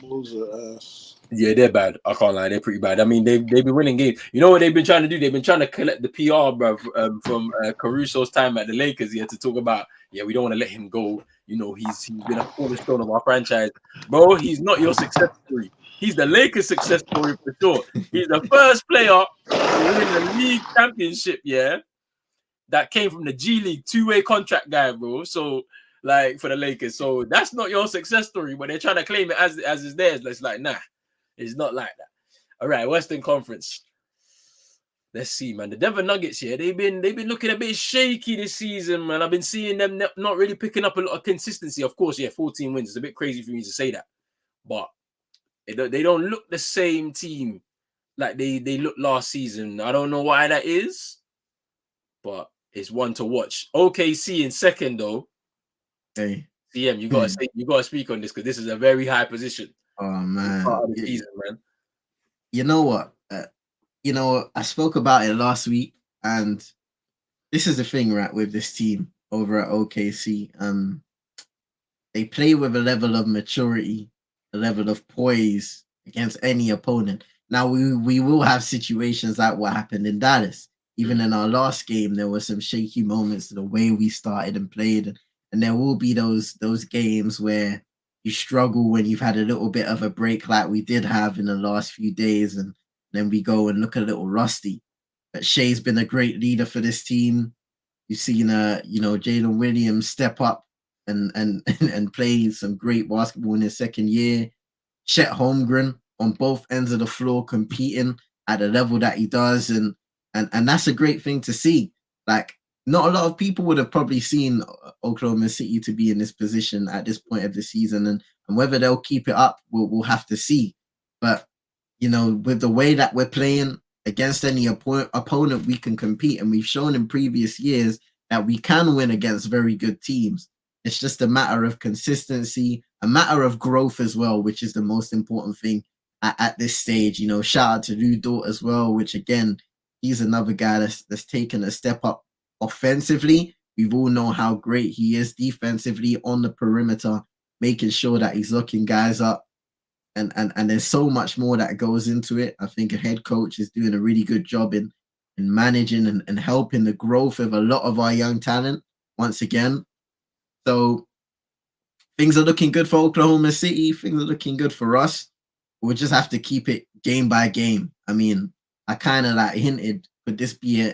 Bulls are ass. Yeah, they're bad. I can't lie, they're pretty bad. I mean, they've been winning games. You know what they've been trying to do? They've been trying to collect the PR, bro, from Caruso's time at the Lakers. He had to talk about, we don't want to let him go. He's been a cornerstone of our franchise, bro. He's not your success story. He's the Lakers' success story for sure. He's the first player to win the league championship, that came from the G League, two-way contract guy, bro. So, like, for the Lakers. So that's not your success story, but they're trying to claim it as is theirs. It's like, nah. It's not like that. All right, Western Conference. Let's see, man. The Denver Nuggets here, they've been looking a bit shaky this season, man. I've been seeing them not really picking up a lot of consistency. Of course, 14 wins. It's a bit crazy for me to say that, but they don't look the same team like they looked last season. I don't know why that is, but it's one to watch. OKC in second though. Hey, CM, you gotta speak on this because this is a very high position. Oh man. Season, man. You know what? I spoke about it last week, and this is the thing, right, with this team over at OKC. They play with a level of maturity, a level of poise against any opponent. Now we will have situations like what happened in Dallas. Even in our last game, there were some shaky moments to the way we started and played, and there will be those games where you struggle when you've had a little bit of a break like we did have in the last few days, and then we go and look a little rusty. But Shai's been a great leader for this team. You've seen Jalen Williams step up and play some great basketball in his second year. Chet Holmgren on both ends of the floor competing at the level that he does, and that's a great thing to see. Like, not a lot of people would have probably seen Oklahoma City to be in this position at this point of the season, and whether they'll keep it up, we'll have to see. But with the way that we're playing against any opponent, we can compete, and we've shown in previous years that we can win against very good teams. It's just a matter of consistency, a matter of growth as well, which is the most important thing at this stage. You know, shout out to Lou Dort as well, which again, he's another guy that's taken a step up offensively. We've all know how great he is defensively on the perimeter, making sure that he's looking guys up. And there's so much more that goes into it. I think a head coach is doing a really good job in managing and helping the growth of a lot of our young talent once again. So things are looking good for Oklahoma City. Things are looking good for us. We'll just have to keep it game by game. I mean, I kind of like hinted, could this be an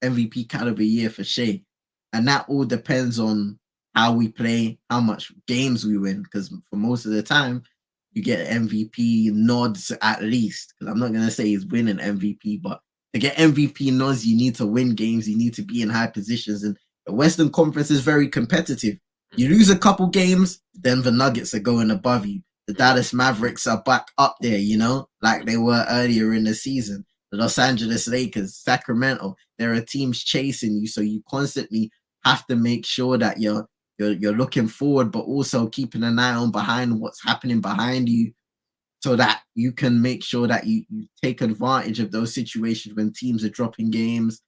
MVP caliber year for Shea? And that all depends on how we play, how much games we win. Because for most of the time, you get MVP nods at least. Because I'm not going to say he's winning MVP, but to get MVP nods, you need to win games. You need to be in high positions. And the Western Conference is very competitive. You lose a couple games, Denver Nuggets are going above you. The Dallas Mavericks are back up there, you know, like they were earlier in the season. The Los Angeles Lakers, Sacramento, there are teams chasing you. So you constantly have to make sure that you're looking forward, but also keeping an eye on behind what's happening behind you, so that you can make sure that you take advantage of those situations when teams are dropping games,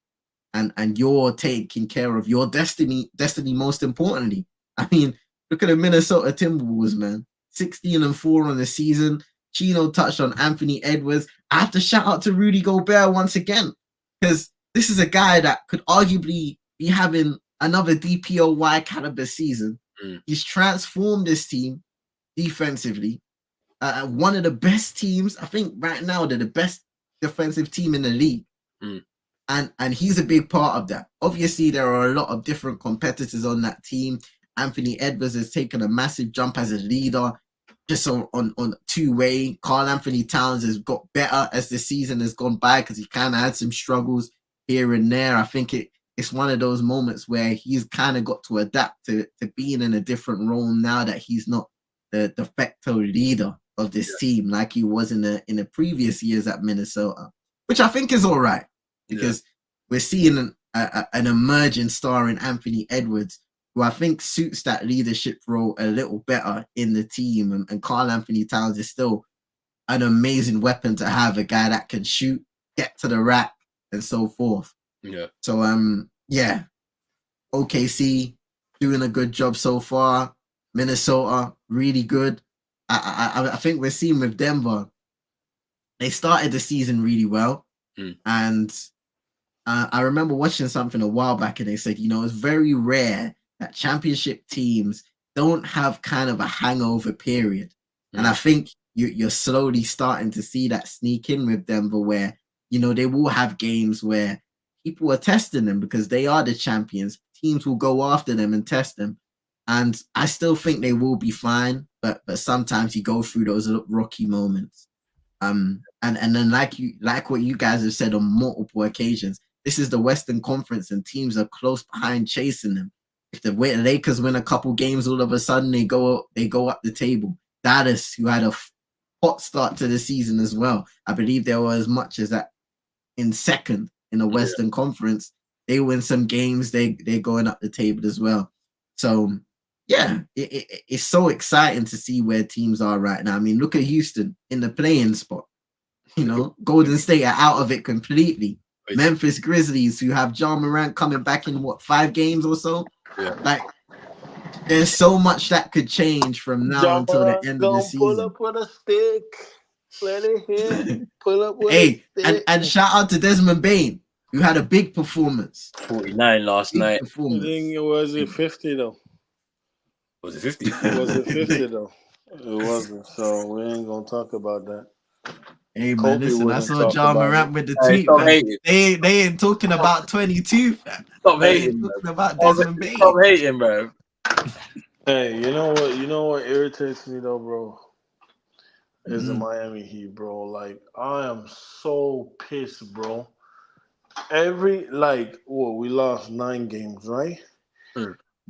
and you're taking care of your destiny most importantly. I mean, look at the Minnesota Timberwolves, man. 16-4 on the season. Chino touched on Anthony Edwards. I have to shout out to Rudy Gobert once again, because this is a guy that could arguably be having another DPOY caliber season. He's transformed this team defensively. One of the best teams. I think right now they're the best defensive team in the league. And he's a big part of that. Obviously, there are a lot of different competitors on that team. Anthony Edwards has taken a massive jump as a leader, just on two-way. Karl Anthony Towns has got better as the season has gone by, because he kind of had some struggles here and there. I think it's one of those moments where he's kind of got to adapt to being in a different role now that he's not the de facto leader of this team like he was in the previous years at Minnesota, which I think is all right, because we're seeing an emerging star in Anthony Edwards, who I think suits that leadership role a little better in the team. And Karl Anthony Towns is still an amazing weapon to have, a guy that can shoot, get to the rack, and so forth. Yeah. So OKC doing a good job so far. Minnesota really good. I think we're seeing with Denver, they started the season really well, and I remember watching something a while back, and they said, you know, it's very rare that championship teams don't have kind of a hangover period, and I think you're slowly starting to see that sneak in with Denver, where, you know, they will have games where people are testing them because they are the champions. Teams will go after them and test them. And I still think they will be fine, but sometimes you go through those rocky moments. And then like what you guys have said on multiple occasions, this is the Western Conference and teams are close behind chasing them. If the Lakers win a couple games, all of a sudden they go up the table. Dallas, who had a hot start to the season as well, I believe they were as much as that in second in the Western Conference. They win some games, they're going up the table as well. So yeah, it's so exciting to see where teams are right now. I mean, look at Houston in the play-in spot. You know, Golden State are out of it completely. Memphis Grizzlies, who have Ja Morant coming back in 5 games or so. Yeah. Like, there's so much that could change from now until the end of the season. Pull up with a stick. Let it hit. Pull up with a stick. And shout out to Desmond Bane, who had a big performance. 49 last night. I think it was 50 though. Was it 50? It wasn't 50 though. It wasn't. So we ain't gonna talk about that. Hey man, listen, I saw Ja Morant with the tweet. They ain't talking about 22. Fam. Stop hating. Talking about Desmond Bane. Stop hating, bro. Hey, you know what irritates me though, bro? Is the Miami Heat, bro. Like, I am so pissed, bro. We lost 9 games, right?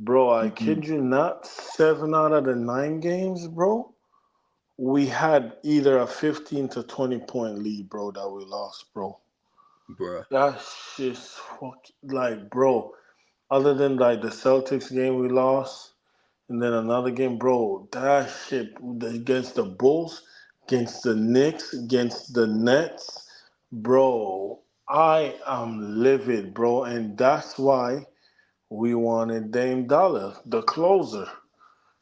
Bro, I kid you not, 7 out of the 9 games, bro, we had either a 15 to 20 point lead, bro, that we lost, bro. Bruh. That's just bro, other than like the Celtics game we lost and then another game, bro. That shit against the Bulls, against the Knicks, against the Nets, bro. I am livid, bro, and that's why we wanted Dame Dollar, the closer.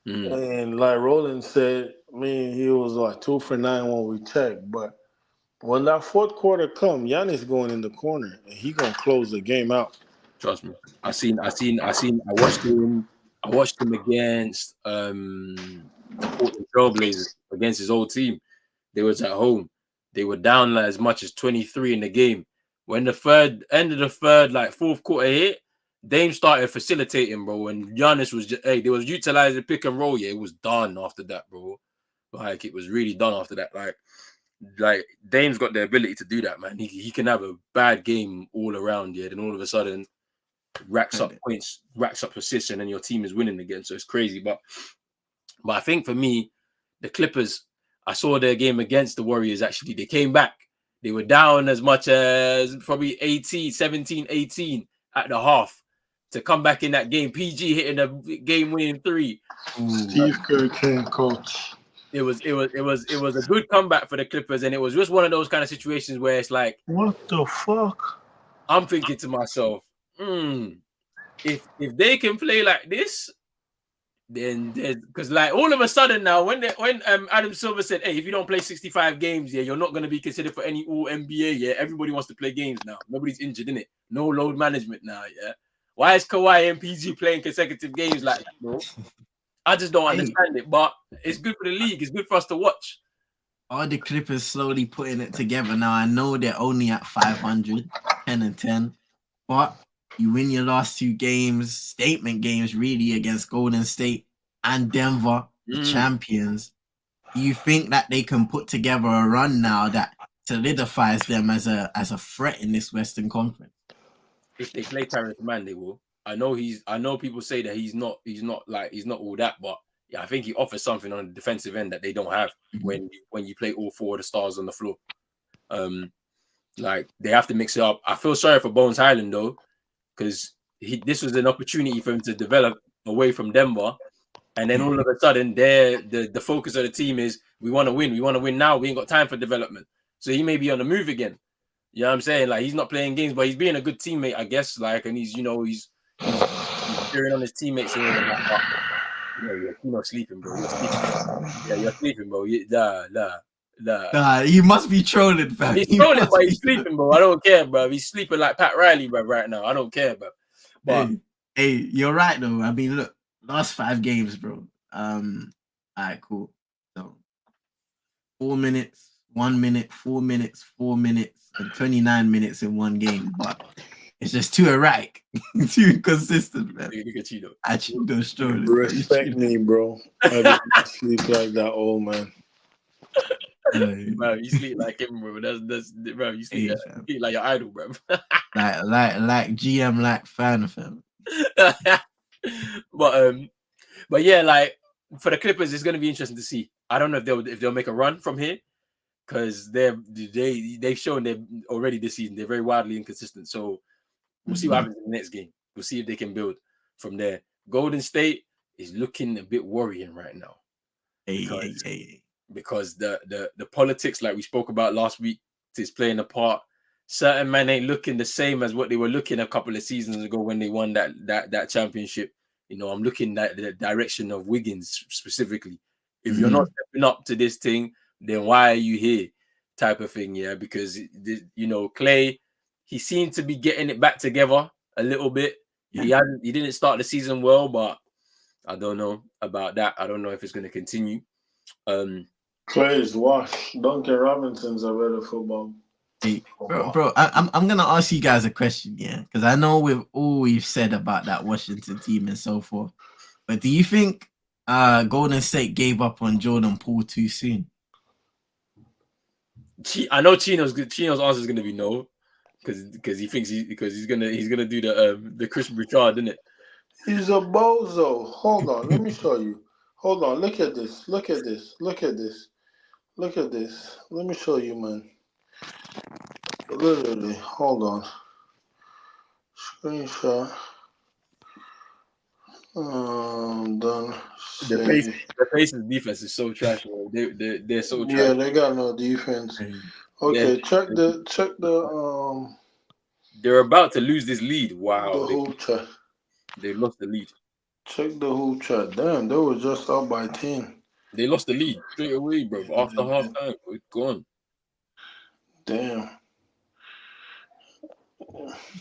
And like Roland said, he was like 2 for 9 when we checked. But when that fourth quarter come, Giannis going in the corner and he gonna close the game out. Trust me. I watched him against the Portland Trailblazers against his old team. They was at home. They were down like as much as 23 in the game. When the end of the third, like fourth quarter hit, Dame started facilitating, bro. And Giannis was just, they was utilizing pick and roll. Yeah, it was done after that, bro. Like it was really done after that. Like Dame's got the ability to do that, man. He can have a bad game all around, yeah. Then all of a sudden, racks up points, racks up assists, and then your team is winning again. So it's crazy. But I think for me, the Clippers, I saw their game against the Warriors. Actually, they came back. They were down as much as probably 17, 18 at the half to come back in that game. PG hitting a game-winning 3. Steve Kerr came coach. It was a good comeback for the Clippers, and it was just one of those kind of situations where it's like, what the fuck? I'm thinking to myself, if they can play like this, then because like all of a sudden now, when Adam Silver said, hey, if you don't play 65 games, yeah, you're not going to be considered for any All NBA. Yeah, everybody wants to play games now. Nobody's injured, in it. No load management now. Yeah, why is Kawhi and PG playing consecutive games like that, bro? I just don't understand it. But it's good for the league. It's good for us to watch. All the Clippers slowly putting it together now. I know they're only at 500, 10-10, but you win your last 2 games, statement games, really, against Golden State and Denver, the champions. Do you think that they can put together a run now that solidifies them as a threat in this Western Conference? If they play Terrence Mann, they will. I know people say that he's not all that, but yeah, I think he offers something on the defensive end that they don't have when you play all 4 of the stars on the floor. Like they have to mix it up. I feel sorry for Bones Highland though, because this was an opportunity for him to develop away from Denver, and then all of a sudden, the focus of the team is we want to win. We want to win now. We ain't got time for development. So he may be on the move again. You know what I'm saying? Like he's not playing games, but he's being a good teammate, I guess. Like, and he's cheering on his teammates and all that. You're not sleeping, bro. You're sleeping. Yeah, you're sleeping, bro. Nah. He must be trolling, fam. He's trolling, but he's sleeping, bro. I don't care, bro. He's sleeping like Pat Riley, bro, right now. I don't care, bro. But hey, you're right though. I mean, look, last 5 games, bro. All right, cool. So 4 minutes, 1 minute, 4 minutes, 4 minutes, and 29 minutes in one game, but it's just too erratic, too inconsistent, man. Actually, don't show it. Respect me, bro. I don't sleep like that old man. Bro, you sleep like him, bro. That's bro. You sleep like your idol, bro. like GM, like fan, fam. But yeah, like for the Clippers, it's gonna be interesting to see. I don't know if they'll make a run from here, because they've shown they're already this season. They're very wildly inconsistent. So we'll see what happens in the next game. We'll see if they can build from there. Golden State is looking a bit worrying right now. Because the politics, like we spoke about last week, is playing a part. Certain men ain't looking the same as what they were looking a couple of seasons ago when they won that championship. You know, I'm looking at the direction of Wiggins specifically. If you're not stepping up to this thing, then why are you here? Type of thing, yeah. Because Clay, he seemed to be getting it back together a little bit. Yeah. He didn't start the season well, but I don't know about that. I don't know if it's going to continue. Clay is washed. Duncan Robinson's a better football. Hey, bro, I'm gonna ask you guys a question, yeah, because I know with all we've said about that Washington team and so forth, but do you think Golden State gave up on Jordan Poole too soon? I know Chino's answer is gonna be no, because he thinks he's gonna do the Chris Bouchard, isn't it? He's a bozo. Hold on, let me show you. Hold on, look at this. Look at this. Let me show you, man. Literally, hold on. Screenshot. Done. The Pacers defense is so trash, bro. They're so Yeah, trash. they got no defense. They're, Okay, check the they're about to lose this lead. Wow, hoop chat. they lost the lead. Check the hoop chat. Damn, they were just up by 10. They lost the lead straight away, bro. After half time, it's gone. Damn.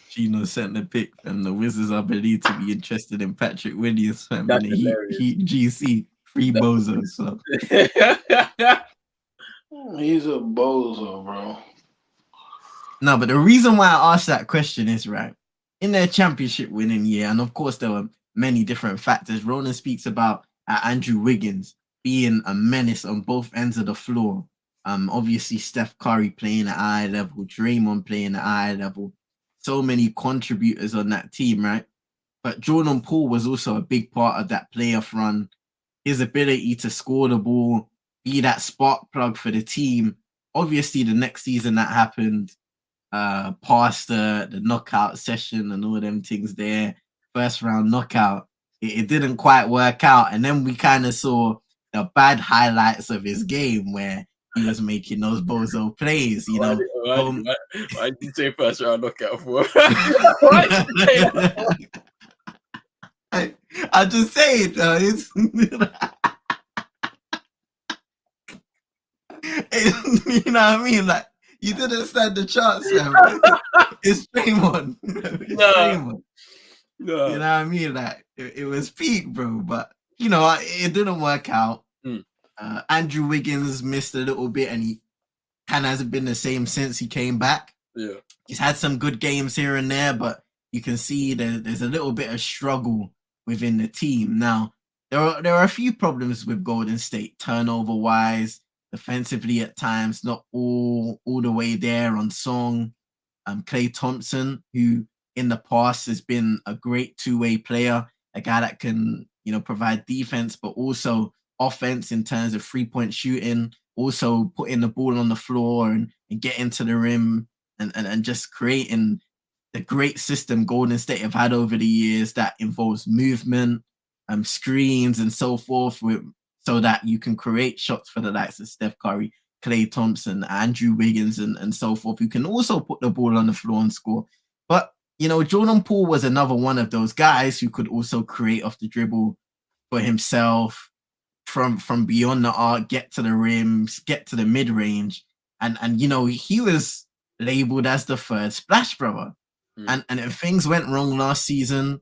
Chino sent the pic, and the Wizards are believed to be interested in Patrick Williams from That's the hilarious. Heat GC. Free bozo. So He's a bozo, bro. no, but the reason why I asked that question is right in their championship winning year, and of course there were many different factors. Ronan speaks about Andrew Wiggins being a menace on both ends of the floor. Obviously Steph Curry playing at eye level, Draymond playing at eye level. So many contributors on that team, right? But Jordan Poole was also a big part of that playoff run. His ability to score the ball, be that spark plug for the team. Obviously, the next season that happened, past the knockout session and all them things there, first round knockout, it didn't quite work out. And then we kind of saw the bad highlights of his game where he was making those bozo plays, you know. Why did you say first round knockout for? I just say it. It's you know what I mean? Like you didn't stand the chance, man. It's Draymond. No. You know what I mean? Like it was peak, bro. But you know, it didn't work out. Andrew Wiggins missed a little bit, and he kind of hasn't been the same since he came back. Yeah, he's had some good games here and there, but you can see there's a little bit of struggle within the team. Now, there are a few problems with Golden State, turnover-wise, defensively at times, not all the way there on Song. Klay Thompson, who in the past has been a great two-way player, a guy that can, you know, provide defense, but also offense in terms of three-point shooting, also putting the ball on the floor and getting to the rim and just creating the great system Golden State have had over the years that involves movement, screens and so forth, so that you can create shots for the likes of Steph Curry, Klay Thompson, Andrew Wiggins, and so forth, who can also put the ball on the floor and score. But, you know, Jordan Poole was another one of those guys who could also create off the dribble for himself, from beyond the arc, get to the rims, get to the mid-range. And you know, he was labeled as the third Splash Brother. And if things went wrong last season,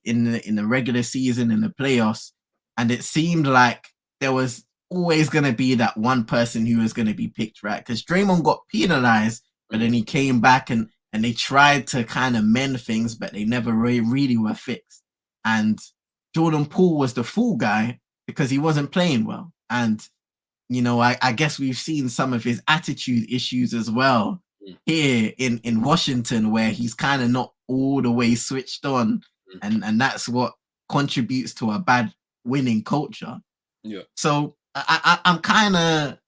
in the regular season, in the playoffs, and it seemed like there was always going to be that one person who was going to be picked, right? Because Draymond got penalized, but then he came back and they tried to kind of mend things, but they never really were fixed. And Jordan Poole was the fool guy because he wasn't playing well. And, you know, I guess we've seen some of his attitude issues as well here in Washington, where he's kind of not all the way switched on. And that's what contributes to a bad winning culture. Yeah. So I'm kind of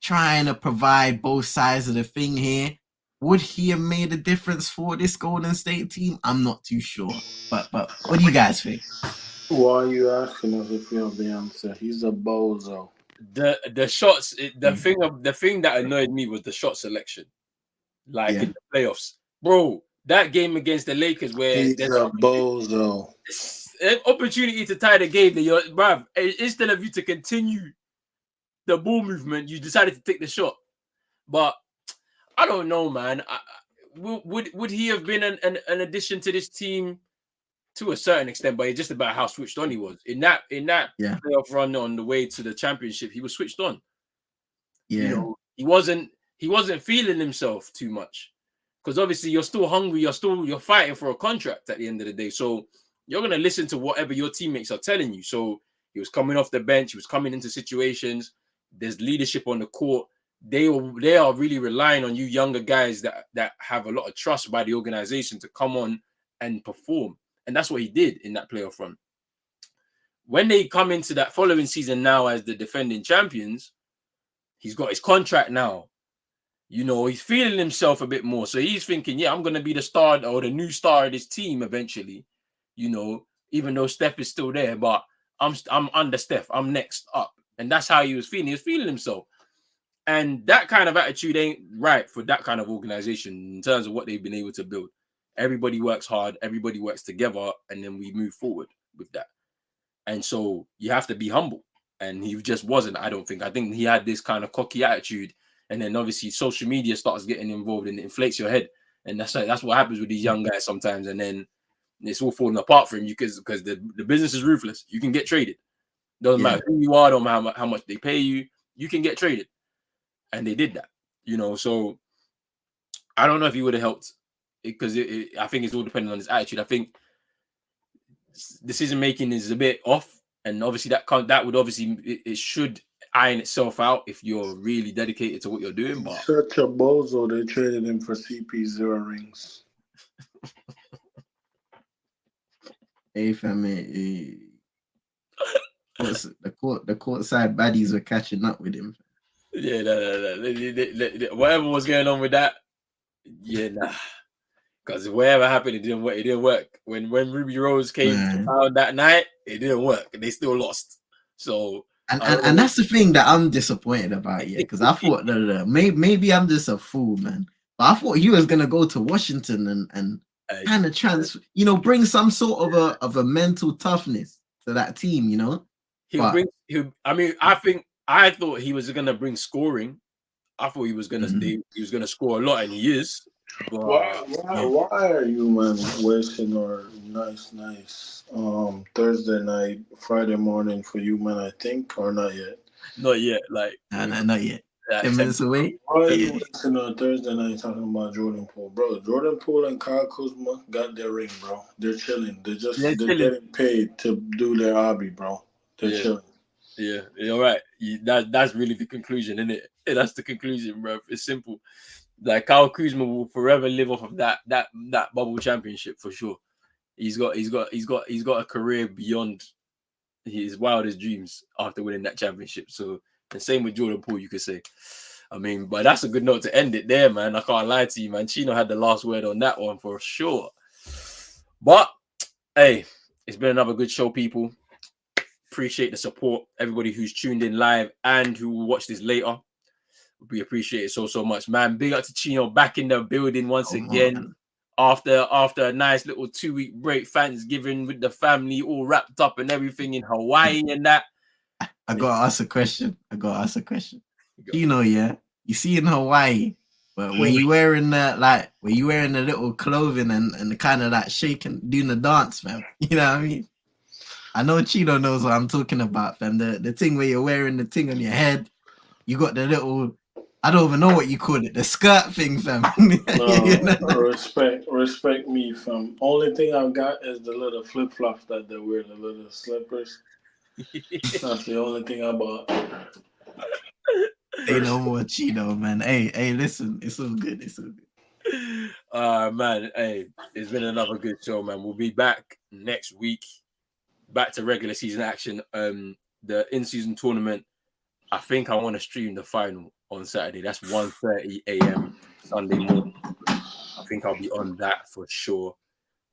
trying to provide both sides of the thing here. Would he have made a difference for this Golden State team? I'm not too sure. But what do you guys think? Why are you asking us if you have the answer? He's a bozo. The shots, the thing that annoyed me was the shot selection. Like in the playoffs. Bro, that game against the Lakers where he's a bozo. An opportunity to tie the game that you're, bruv, instead of you to continue the ball movement, you decided to take the shot. But I don't know, man. Would he have been an addition to this team to a certain extent? But it's just about how switched on he was in that playoff run on the way to the championship. He was switched on. Yeah, you know, he wasn't feeling himself too much because obviously you're still hungry. You're fighting for a contract at the end of the day. So you're gonna listen to whatever your teammates are telling you. So he was coming off the bench. He was coming into situations. There's leadership on the court. They are really relying on you younger guys that have a lot of trust by the organization to come on and perform. And that's what he did in that playoff run. When they come into that following season now as the defending champions, he's got his contract now. You know, he's feeling himself a bit more. So he's thinking, yeah, I'm going to be the star or the new star of this team eventually. You know, even though Steph is still there, but I'm under Steph. I'm next up. And that's how he was feeling. He was feeling himself. And that kind of attitude ain't right for that kind of organization in terms of what they've been able to build. Everybody works hard, everybody works together, and then we move forward with that. And so you have to be humble. And he just wasn't, I don't think. I think he had this kind of cocky attitude. And then obviously social media starts getting involved and it inflates your head. And that's what happens with these young guys sometimes. And then it's all falling apart for him because the business is ruthless. You can get traded. Doesn't matter who you are, don't matter how much they pay you, you can get traded. And they did that, so I don't know if he would have helped because I think it's all depending on his attitude. I think decision making is a bit off, and obviously that would obviously it should iron itself out if you're really dedicated to what you're doing. But such a bozo, they traded him for CP0 rings. Hey, fam, the courtside baddies were catching up with him. Yeah, whatever was going on with that, because whatever happened, it didn't work. It didn't work. When Ruby Rose came out that night, it didn't work. They still lost. So and that's the thing that I'm disappointed about, because I thought that maybe I'm just a fool, man. But I thought he was gonna go to Washington and kind of bring some sort of a mental toughness to that team, I thought he was gonna bring scoring. I thought he was gonna score a lot, and he is. But, why are you, man, wasting our nice Thursday night, Friday morning for you, man? I think, or not yet? Not yet. Not yet. 10 minutes away. Why are you wasting on Thursday night talking about Jordan Poole, bro? Jordan Poole and Kyle Kuzma got their ring, bro. They're chilling. They're getting paid to do their hobby, bro. They're chilling. Yeah, you're right. That's really the conclusion, isn't it? That's the conclusion, bro. It's simple. Like Kyle Kuzma will forever live off of that bubble championship for sure. He's got a career beyond his wildest dreams after winning that championship. So the same with Jordan Poole, you could say. I mean, but that's a good note to end it there, man. I can't lie to you, man. Chino had the last word on that one for sure. But hey, it's been another good show, people. Appreciate the support, everybody who's tuned in live and who will watch this later. We appreciate it so much, man. Big up to Chino back in the building once again. Man. After a nice little 2-week break, Thanksgiving with the family all wrapped up and everything in Hawaii and that. I gotta ask a question. Chino, you see in Hawaii, but when you wearing the little clothing and the kind of that shaking, doing the dance, man. You know what I mean? I know Chino knows what I'm talking about, fam. The thing where you're wearing the thing on your head, you got the little, I don't even know what you call it, the skirt thing, fam. Respect me, fam. Only thing I've got is the little flip-flops that they wear, the little slippers. That's the only thing I bought. Ain't no more Chino, man. Hey, listen, it's all good. Man, hey, it's been another good show, man. We'll be back next week. Back to regular season action. The in-season tournament, I think I want to stream the final on Saturday. That's 1:30 a.m. Sunday morning. I think I'll be on that for sure.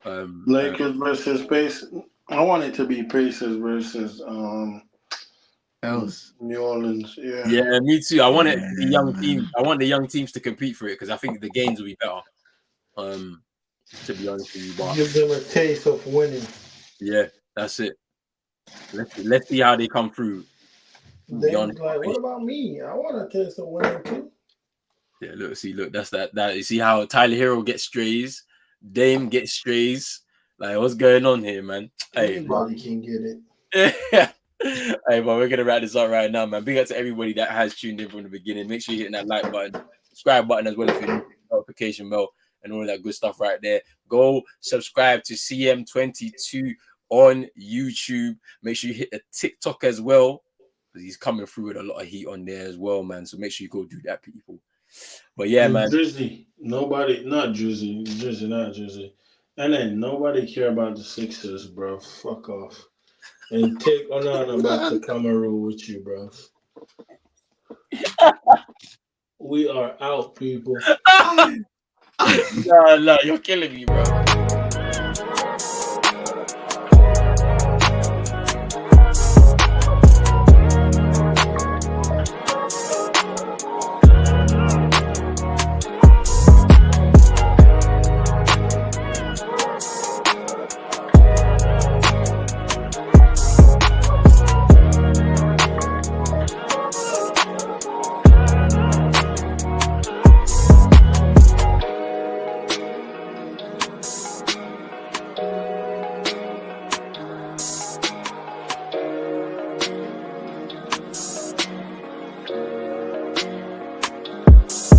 Lakers versus Pacers. I want it to be Pacers versus New Orleans. Yeah, me too. I want the young team. I want the young teams to compete for it because I think the games will be better. To be honest with you, but give them a taste of winning. Yeah. That's it. Let's see how they come through. Like, what about me? I want to taste of winning too. Yeah, look, that's that. You see how Tyler Hero gets strays, Dame gets strays. Like, what's going on here, man? Anybody can get it. Hey, but we're gonna wrap this up right now, man. Big up to everybody that has tuned in from the beginning. Make sure you're hitting that like button, subscribe button as well if you're notification bell and all that good stuff right there. Go subscribe to CM22 on YouTube. Make sure you hit the TikTok as well, because he's coming through with a lot of heat on there as well, man. So make sure you go do that, people. But yeah, man. Drizzy, not Drizzy. And then nobody care about the Sixers, bro. Fuck off. And take Onana back to Cameroon with you, bro. We are out, people. No, you're killing me, bro.